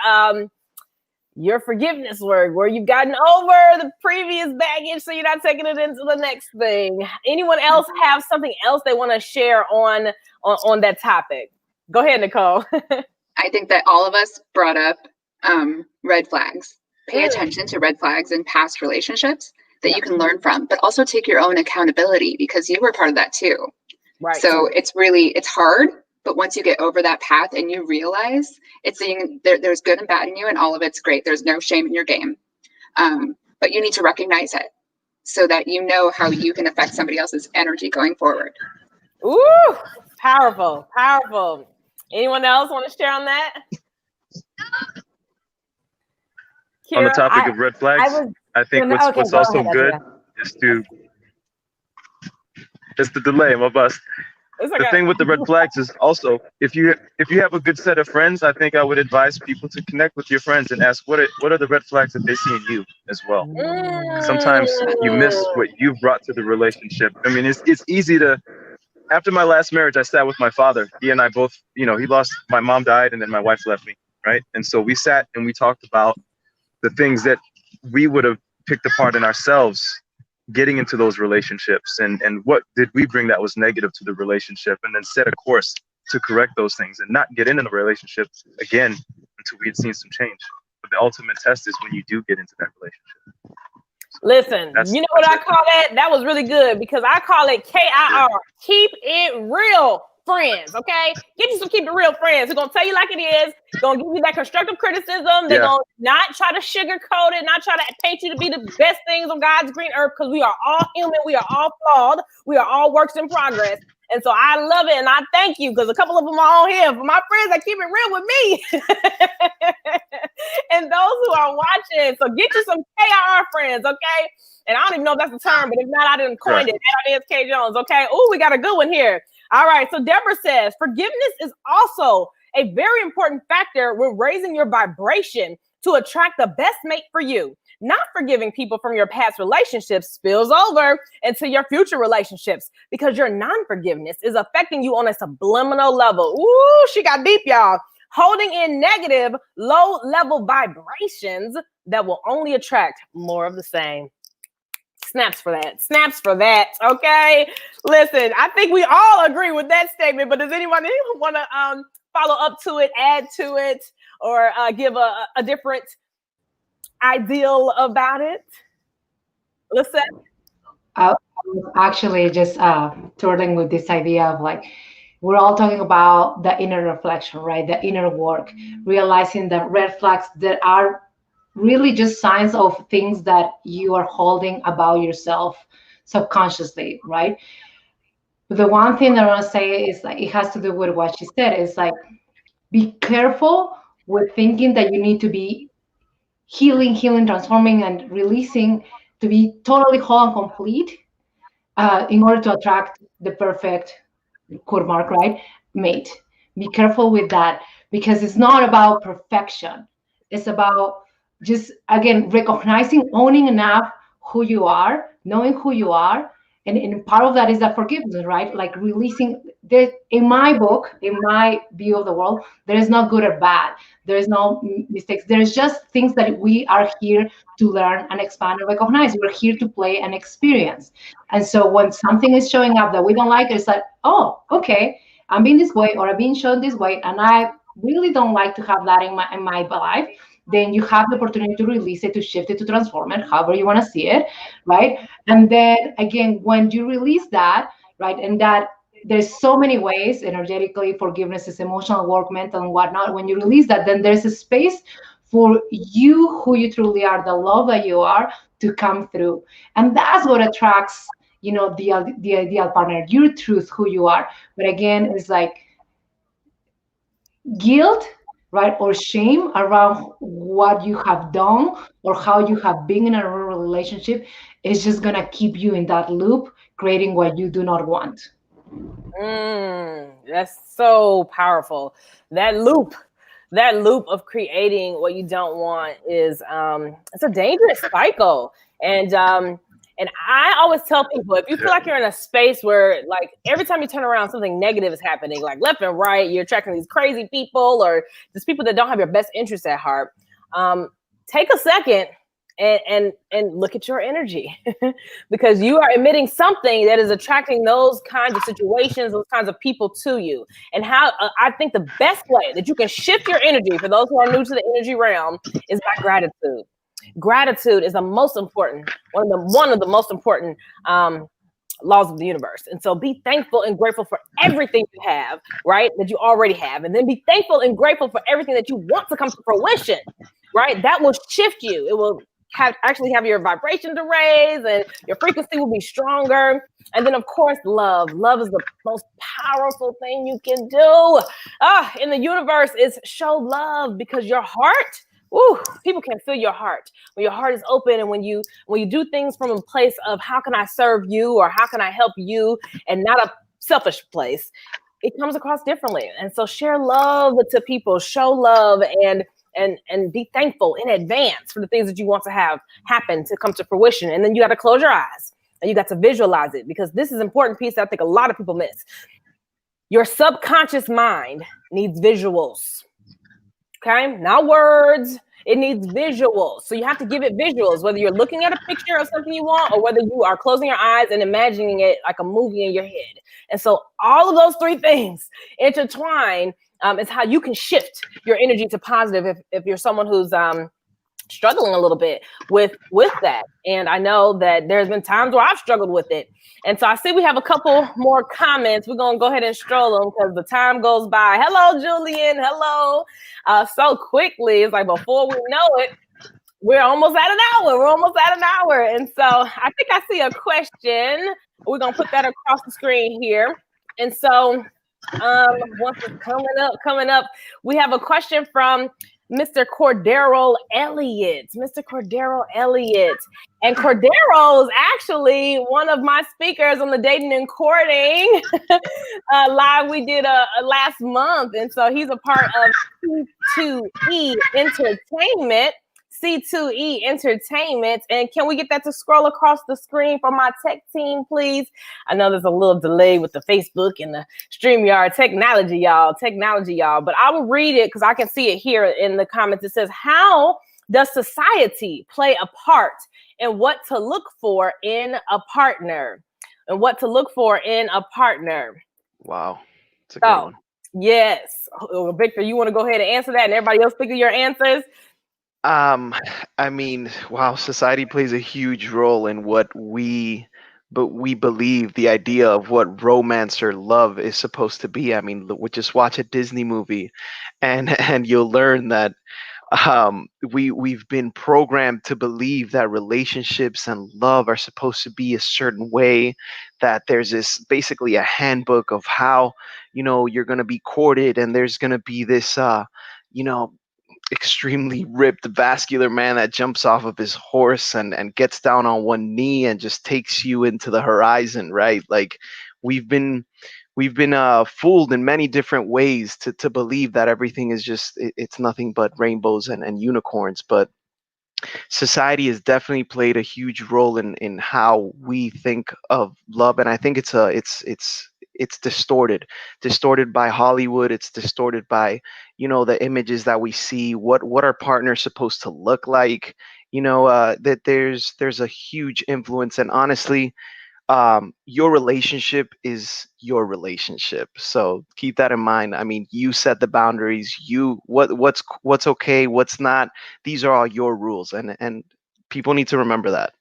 forgiveness work, where you've gotten over the previous baggage so you're not taking it into the next thing. Anyone else have something else they want to share on that topic? Go ahead, Nicole. I think that all of us brought up red flags. Pay attention to red flags in past relationships that you can learn from, but also take your own accountability because you were part of that too. Right. So it's hard, but once you get over that path and you realize there's good and bad in you and all of it's great. There's no shame in your game. But you need to recognize it so that you know how you can affect somebody else's energy going forward. Ooh, powerful. Anyone else want to share on that? Kira? On the topic of red flags, I think what's also good is just the delay, my bust. The thing with the red flags is also if you have a good set of friends, I think I would advise people to connect with your friends and ask what are the red flags that they see in you as well. Sometimes you miss what you've brought to the relationship. I mean, it's easy to. After my last marriage, I sat with my father. He and I both, my mom died and then my wife left me, right? And so we sat and we talked about the things that we would have picked apart in ourselves getting into those relationships and what did we bring that was negative to the relationship, and then set a course to correct those things and not get into the relationship again until we had seen some change. But the ultimate test is when you do get into that relationship. Listen, you know what I call that? That was really good because I call it KIR. Keep it real, friends, okay? Get you some keep it real friends. They're going to tell you like it is. Going to give you that constructive criticism. They're going to not try to sugarcoat it, not try to paint you to be the best things on God's green earth because we are all human. We are all flawed. We are all works in progress. And so I love it and I thank you because a couple of them are on here. For my friends that keep it real with me. And those who are watching. So get you some KIR friends, okay? And I don't even know if that's the term, but if not, I didn't coin it. That is K Jones, okay? Oh, we got a good one here. All right, so Deborah says, forgiveness is also a very important factor with raising your vibration to attract the best mate for you. Not forgiving people from your past relationships spills over into your future relationships because your non-forgiveness is affecting you on a subliminal level. Ooh, she got deep, y'all. Holding in negative, low-level vibrations that will only attract more of the same. Snaps for that. Okay. Listen, I think we all agree with that statement, but does anyone want to follow up to it, add to it, or give a different ideal about it? Listen. I was actually just turning with this idea of like, we're all talking about the inner reflection, right? The inner work, realizing that red flags that are really just signs of things that you are holding about yourself subconsciously, right? But the one thing that I want to say is like, it has to do with what she said. It's like, be careful with thinking that you need to be healing, transforming, and releasing to be totally whole and complete in order to attract the perfect, quote mark, right, mate. Be careful with that because it's not about perfection. It's about just, again, recognizing, owning enough who you are, knowing who you are, And part of that is that forgiveness, right? Like releasing. There, in my book, in my view of the world, there is no good or bad. There is no mistakes. There's just things that we are here to learn and expand and recognize. We're here to play and experience. And so when something is showing up that we don't like, it's like, oh, okay, I'm being this way, or I'm being shown this way, and I really don't like to have that in my life. Then you have the opportunity to release it, to shift it, to transform it, however you want to see it, right? And then again, when you release that, right, and that there's so many ways energetically, forgiveness is emotional work, mental, and whatnot. When you release that, then there's a space for you, who you truly are, the love that you are, to come through. And that's what attracts, the ideal partner, your truth, who you are. But again, it's like guilt, right, or shame around what you have done or how you have been in a relationship is just gonna keep you in that loop, creating what you do not want. That's so powerful. That loop, that loop of creating what you don't want is it's a dangerous cycle. And I always tell people, if you feel like you're in a space where like every time you turn around something negative is happening, like left and right, you're attracting these crazy people or just people that don't have your best interests at heart, take a second and look at your energy because you are emitting something that is attracting those kinds of situations, those kinds of people to you. And how I think the best way that you can shift your energy, for those who are new to the energy realm, is by gratitude. Gratitude is the most important, one of the most important laws of the universe. And so be thankful and grateful for everything you have, right? That you already have. And then be thankful and grateful for everything that you want to come to fruition, right? That will shift you. It will actually have your vibration to raise and your frequency will be stronger. And then of course, love. Love is the most powerful thing you can do in the universe, is show love, because your heart, people can feel your heart. When your heart is open and when you do things from a place of how can I serve you or how can I help you, and not a selfish place, it comes across differently. And so share love to people, show love, and be thankful in advance for the things that you want to have happen to come to fruition. And then you got to close your eyes and you got to visualize it, because this is an important piece that I think a lot of people miss. Your subconscious mind needs visuals. Okay, not words. It needs visuals. So you have to give it visuals, whether you're looking at a picture of something you want or whether you are closing your eyes and imagining it like a movie in your head. And so all of those three things intertwine is how you can shift your energy to positive if you're someone who's struggling a little bit with that. And I know that there's been times where I've struggled with it. And so I see we have a couple more comments. We're going to go ahead and stroll them because the time goes by. Hello, Julian. Hello. So quickly. It's like before we know it, we're almost at an hour. And so I think I see a question. We're going to put that across the screen here. And so once it's coming up, we have a question from Mr. Cordero Elliott. And Cordero is actually one of my speakers on the Dating and Courting live we did last month. And so he's a part of C2E Entertainment. C2E Entertainment. And can we get that to scroll across the screen for my tech team, please? I know there's a little delay with the Facebook and the StreamYard technology, y'all. But I will read it because I can see it here in the comments. It says, how does society play a part in what to look for in a partner? Wow. It's a good one. Yes. Victor, you want to go ahead and answer that and everybody else think of your answers? I mean, wow, society plays a huge role in what we believe the idea of what romance or love is supposed to be. I mean, just watch a Disney movie and you'll learn that we've been programmed to believe that relationships and love are supposed to be a certain way, that there's this basically a handbook of how, you're going to be courted, and there's going to be this extremely ripped vascular man that jumps off of his horse and gets down on one knee and just takes you into the horizon, right? Like we've been fooled in many different ways to believe that everything is just it's nothing but rainbows and unicorns. But Society has definitely played a huge role in how we think of love, and I think it's distorted by Hollywood. It's distorted by, you know, the images that we see, what our partner's supposed to look like. You know, that there's a huge influence, and honestly, your relationship is your relationship, so keep that in mind. I mean, you set the boundaries, you what's okay, what's not. These are all your rules, and people need to remember that.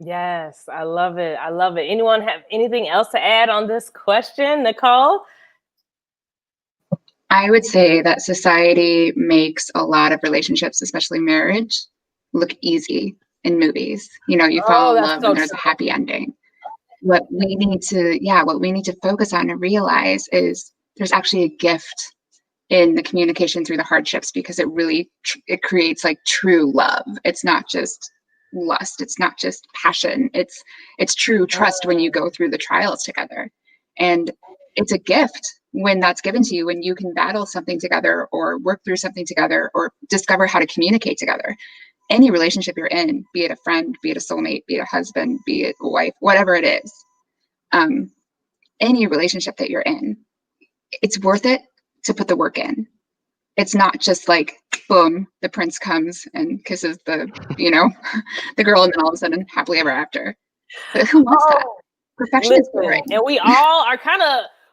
Yes, I love it. I love it. Anyone have anything else to add on this question, Nicole? I would say that society makes a lot of relationships, especially marriage, look easy in movies. You know, you fall Oh, in that's love so and there's true. a happy ending. What we need to focus on and realize is there's actually a gift in the communication through the hardships, because it really it creates like true love. It's not just lust, it's not just passion, it's true trust when you go through the trials together. And it's a gift when that's given to you, when you can battle something together or work through something together or discover how to communicate together. Any relationship you're in, be it a friend, be it a soulmate, be it a husband, be it a wife, whatever it is, any relationship that you're in, it's worth it to put the work in. It's not just like, boom, the prince comes and kisses the, the girl, and then all of a sudden happily ever after. But who wants that? Perfection is Listen, boring. and we all are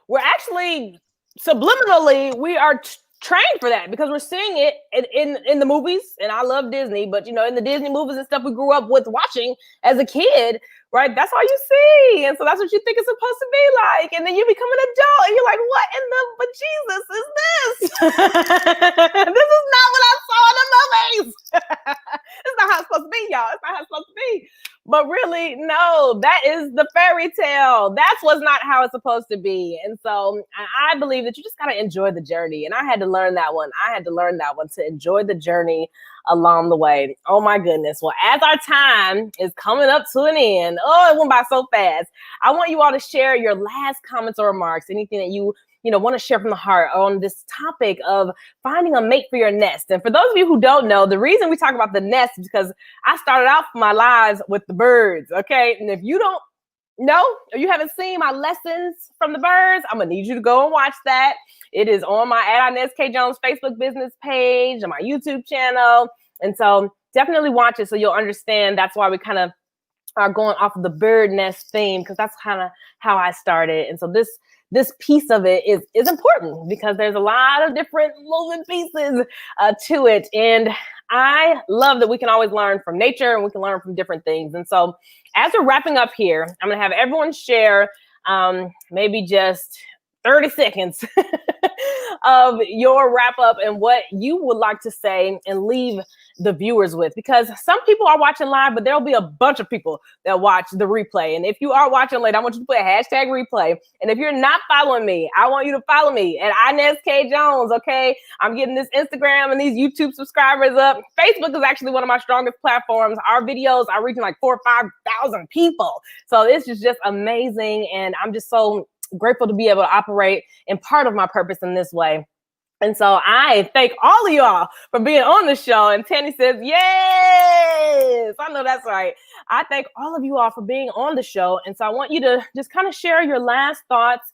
we're actually subliminally, we are trained for that because we're seeing it in the movies. And I love Disney, but in the Disney movies and stuff we grew up with watching as a kid, right? That's all you see. And so that's what you think it's supposed to be like. And then you become an adult and you're like, what in the bejesus is this? This is not what I saw in the movies. It's not how it's supposed to be, y'all. It's not how it's supposed to be. But really, no, that is the fairy tale. That's what's not how it's supposed to be. And so I believe that you just got to enjoy the journey. And I had to learn that one. To enjoy the journey along the way. Oh my goodness. Well, as our time is coming up to an end, it went by so fast. I want you all to share your last comments or remarks, anything that you want to share from the heart on this topic of finding a mate for your nest. And for those of you who don't know, the reason we talk about the nest is because I started off my lives with the birds, okay? And if you don't know, or you haven't seen my lessons from the birds, I'm gonna need you to go and watch that. It is on my Inez K. Jones Facebook business page, on my YouTube channel. And so definitely watch it so you'll understand. That's why we kind of are going off of the bird nest theme, because that's kind of how I started. And so this piece of it is important because there's a lot of different moving pieces to it. And I love that we can always learn from nature and we can learn from different things. And so as we're wrapping up here, I'm going to have everyone share maybe just 30 seconds of your wrap up and what you would like to say and leave the viewers with, because some people are watching live, but there'll be a bunch of people that watch the replay. And if you are watching late, I want you to put hashtag replay. And if you're not following me, I want you to follow me at Inez K. Jones. Okay. I'm getting this Instagram and these YouTube subscribers up. Facebook is actually one of my strongest platforms. Our videos are reaching like 4,000 or 5,000 people. So this is just amazing. And I'm just so grateful to be able to operate in part of my purpose in this way. And so I thank all of y'all for being on the show. And Tanny says, yes, I know that's right. I thank all of you all for being on the show. And so I want you to just kind of share your last thoughts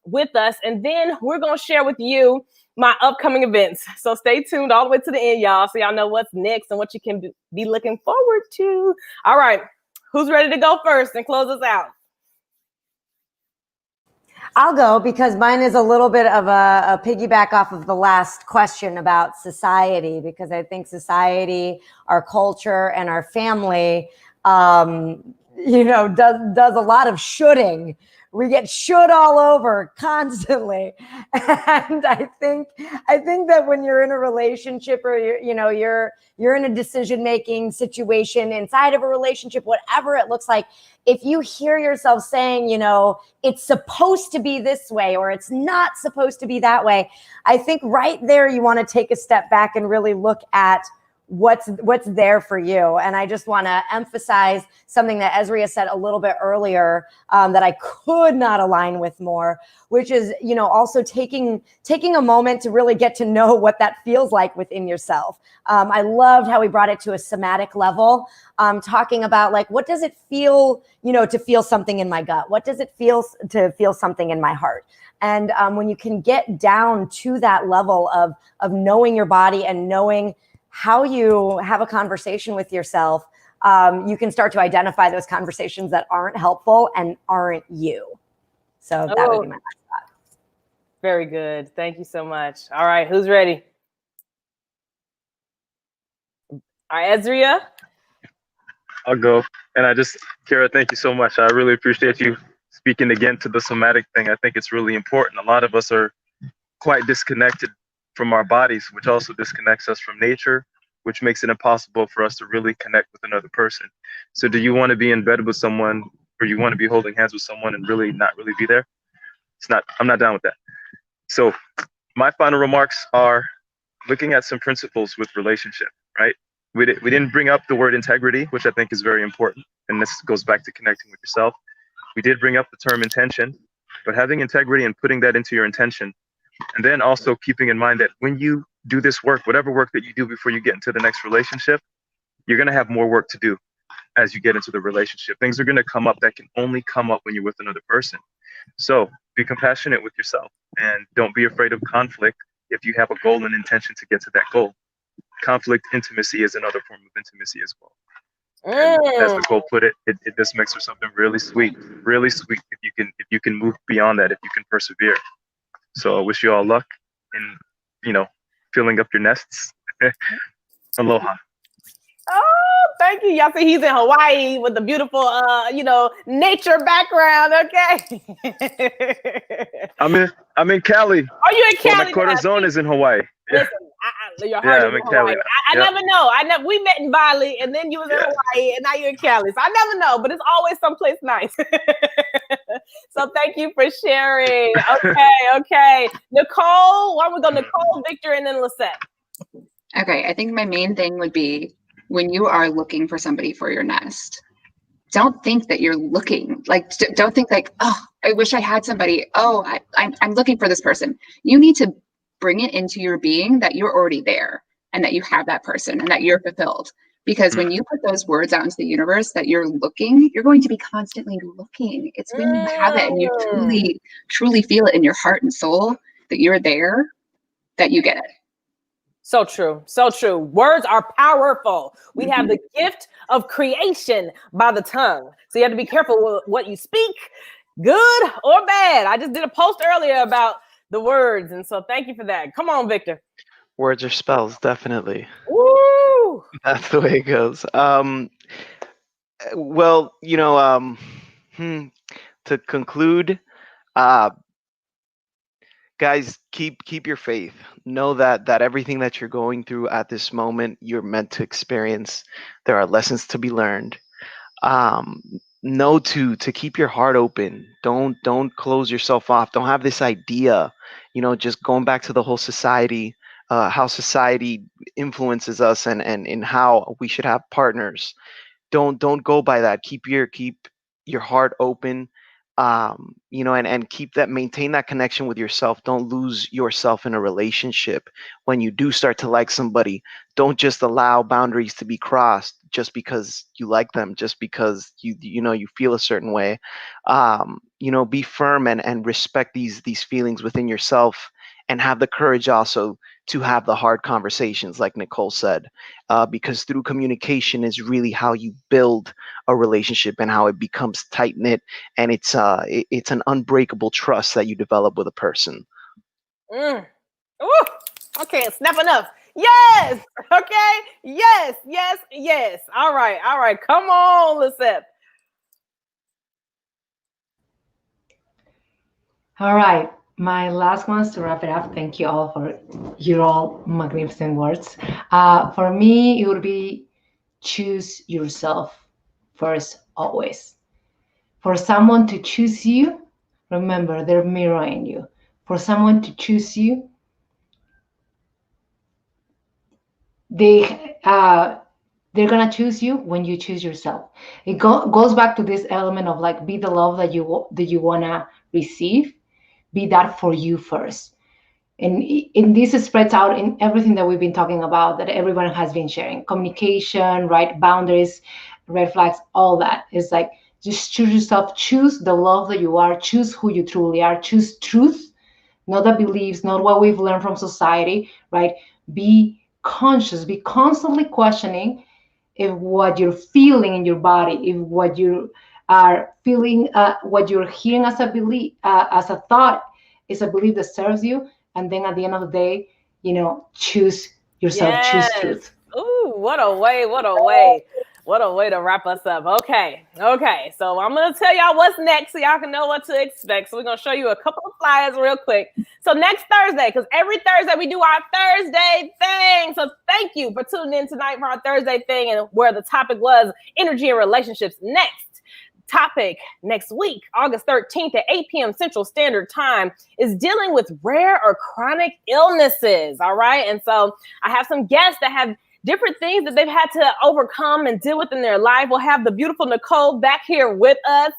with us. And then we're going to share with you my upcoming events. So stay tuned all the way to the end, y'all, so y'all know what's next and what you can be looking forward to. All right. Who's ready to go first and close us out? I'll go because mine is a little bit of a piggyback off of the last question about society, because I think society, our culture, and our family, does a lot of shoulding. We get should all over constantly. And I think that when you're in a relationship or you're in a decision-making situation inside of a relationship, whatever it looks like, if you hear yourself saying, it's supposed to be this way or it's not supposed to be that way, I think right there you want to take a step back and really look at what's there for you. And I just want to emphasize something that Ezria said a little bit earlier, that I could not align with more, which is, you know, also taking a moment to really get to know what that feels like within yourself. I loved how we brought it to a somatic level, talking about like, what does it feel, you know, to feel something in my gut? What does it feel to feel something in my heart? And when you can get down to that level of knowing your body and knowing how you have a conversation with yourself, you can start to identify those conversations that aren't helpful and aren't you. So that would be my last thought. Very good. Thank you so much. All right, who's ready? All right, Ezria. I'll go. And Kara, thank you so much. I really appreciate you speaking again to the somatic thing. I think it's really important. A lot of us are quite disconnected from our bodies, which also disconnects us from nature, which makes it impossible for us to really connect with another person. So do you want to be in bed with someone, or you want to be holding hands with someone and really not really be there? I'm not down with that. So my final remarks are looking at some principles with relationship, right? We didn't bring up the word integrity, which I think is very important. And this goes back to connecting with yourself. We did bring up the term intention, but having integrity and putting that into your intention, and then also keeping in mind that when you do this work, whatever work that you do before you get into the next relationship, you're going to have more work to do as you get into the relationship. Things are going to come up that can only come up when you're with another person. So be compassionate with yourself and don't be afraid of conflict if you have a goal and intention to get to that goal. Conflict intimacy is another form of intimacy as well. And as Nicole put it, it just makes for something really sweet if you can move beyond that, if you can persevere. So I wish you all luck in, you know, filling up your nests. Aloha. Oh, thank you. Y'all see he's in Hawaii with the beautiful, you know, nature background. Okay. I'm in Cali. Are you in Cali? Well, my corazon is in Hawaii. Listen, your heart is in Hawaii. I Yep. never know. We met in Bali, and then you was in Hawaii, and now you're in Cali. So I never know, but it's always someplace nice. So thank you for sharing. Okay. Nicole, why don't we go Nicole, Victor, and then Lisette? Okay, I think my main thing would be when you are looking for somebody for your nest, don't think that you're looking. Like, don't think like, oh, I wish I had somebody. Oh, I'm looking for this person. You need to bring it into your being that you're already there and that you have that person and that you're fulfilled. Because when you put those words out into the universe that you're looking, you're going to be constantly looking. It's when you have it and you truly feel it in your heart and soul that you're there, that you get it. So true. So true. Words are powerful. We have the gift of creation by the tongue. So you have to be careful with what you speak, good or bad. I just did a post earlier about the words. And so thank you for that. Come on, Victor. Words are spells, definitely. Woo! That's the way it goes. Well, you know, to conclude, guys, keep your faith. Know that everything that you're going through at this moment, you're meant to experience. There are lessons to be learned. Know to keep your heart open. Don't close yourself off. Don't have this idea, you know, just going back to the whole society, how society influences us and in how we should have partners. Don't go by that. Keep your heart open. You know, and maintain that connection with yourself. Don't lose yourself in a relationship. When you do start to like somebody, don't just allow boundaries to be crossed just because you like them, just because you know you feel a certain way. You know, be firm and respect these feelings within yourself, and have the courage also to have the hard conversations, like Nicole said, because through communication is really how you build a relationship and how it becomes tight knit, and it's an unbreakable trust that you develop with a person. Ooh, I can't snap enough. Yes. Okay. Yes. All right. Come on, Lisette. All right. My last ones to wrap it up. Thank you all for your all magnificent words. For me, it would be choose yourself first, always. For someone to choose you, remember they're mirroring you. For someone to choose you, they they're gonna choose you when you choose yourself. It goes back to this element of like, be the love that you wanna receive. Be that for you first. And this spreads out in everything that we've been talking about, that everyone has been sharing: communication, right, boundaries, red flags, all that. It's like, just choose yourself, choose the love that you are, choose who you truly are, choose truth, not the beliefs, not what we've learned from society, right? Be conscious, be constantly questioning if what you're feeling in your body, if what you are feeling, what you're hearing as a belief, as a thought, is a belief that serves you. And then at the end of the day, choose yourself, choose Yes. truth. Ooh, what a way to wrap us up. Okay. So I'm going to tell y'all what's next so y'all can know what to expect. So we're going to show you a couple of flyers real quick. So next Thursday, because every Thursday we do our Thursday thing. So thank you for tuning in tonight for our Thursday thing, and where the topic was energy and relationships. Next topic next week, August 13th at 8 p.m. Central Standard Time, is dealing with rare or chronic illnesses. All right. And so I have some guests that have different things that they've had to overcome and deal with in their life. We'll have the beautiful Nicole back here with us.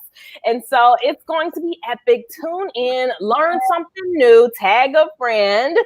And so it's going to be epic. Tune in, learn something new, tag a friend,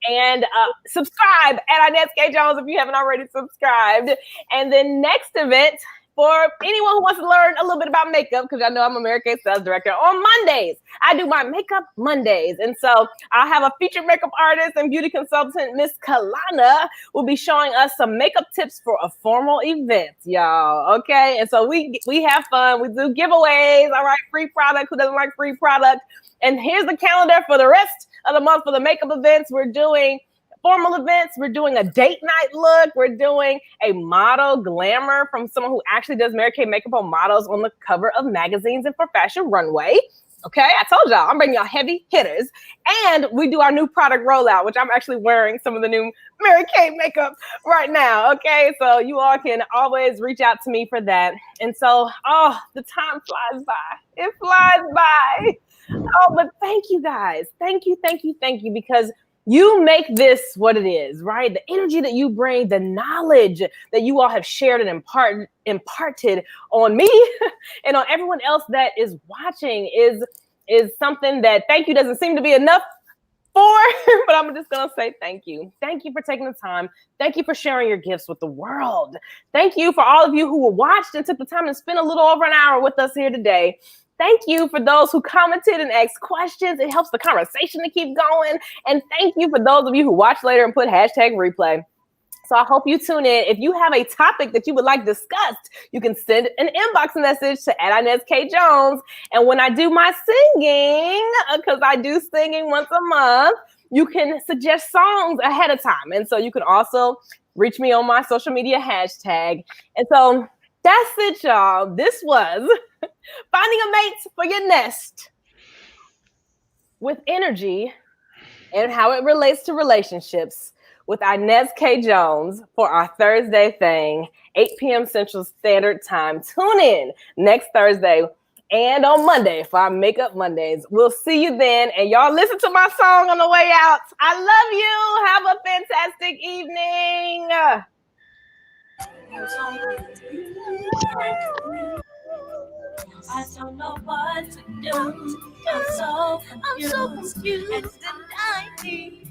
and subscribe at Inez K. Jones if you haven't already subscribed. And then next event, for anyone who wants to learn a little bit about makeup, because I know I'm a Mary Kay sales director, on Mondays, I do my makeup Mondays. And so I'll have a featured makeup artist and beauty consultant, Miss Kalana, will be showing us some makeup tips for a formal event, y'all. Okay. And so we have fun. We do giveaways. All right. Free product. Who doesn't like free product? And here's the calendar for the rest of the month for the makeup events. We're doing formal events. We're doing a date night look. We're doing a model glamour from someone who actually does Mary Kay makeup on models on the cover of magazines and for Fashion Runway. Okay, I told y'all, I'm bringing y'all heavy hitters. And we do our new product rollout, which I'm actually wearing some of the new Mary Kay makeup right now. Okay, so you all can always reach out to me for that. And so, the time flies by. It flies by. Oh, but thank you guys. Thank you, because you make this what it is, right? The energy that you bring, the knowledge that you all have shared and imparted on me and on everyone else that is watching is something that thank you doesn't seem to be enough for, but I'm just going to say thank you. Thank you for taking the time. Thank you for sharing your gifts with the world. Thank you for all of you who watched and took the time to spend a little over an hour with us here today. Thank you for those who commented and asked questions. It helps the conversation to keep going. And thank you for those of you who watch later and put #replay. So I hope you tune in. If you have a topic that you would like discussed, you can send an inbox message to @InezKJones. And when I do my singing, because I do singing once a month, you can suggest songs ahead of time. And so you can also reach me on my social media hashtag. And so that's it, y'all. This was Finding a Mate for Your Nest with energy and how it relates to relationships with Inez K. Jones for our Thursday thing, 8 p.m. Central Standard Time. Tune in next Thursday and on Monday for our Makeup Mondays. We'll see you then. And y'all listen to my song on the way out. I love you. Have a fantastic evening. I don't know what to do. I'm so confused. And I need.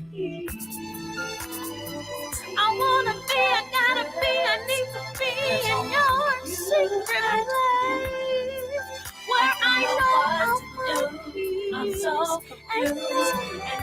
I wanna be, I gotta be, I need to be in your secret place where I know what to do. I'm so confused. And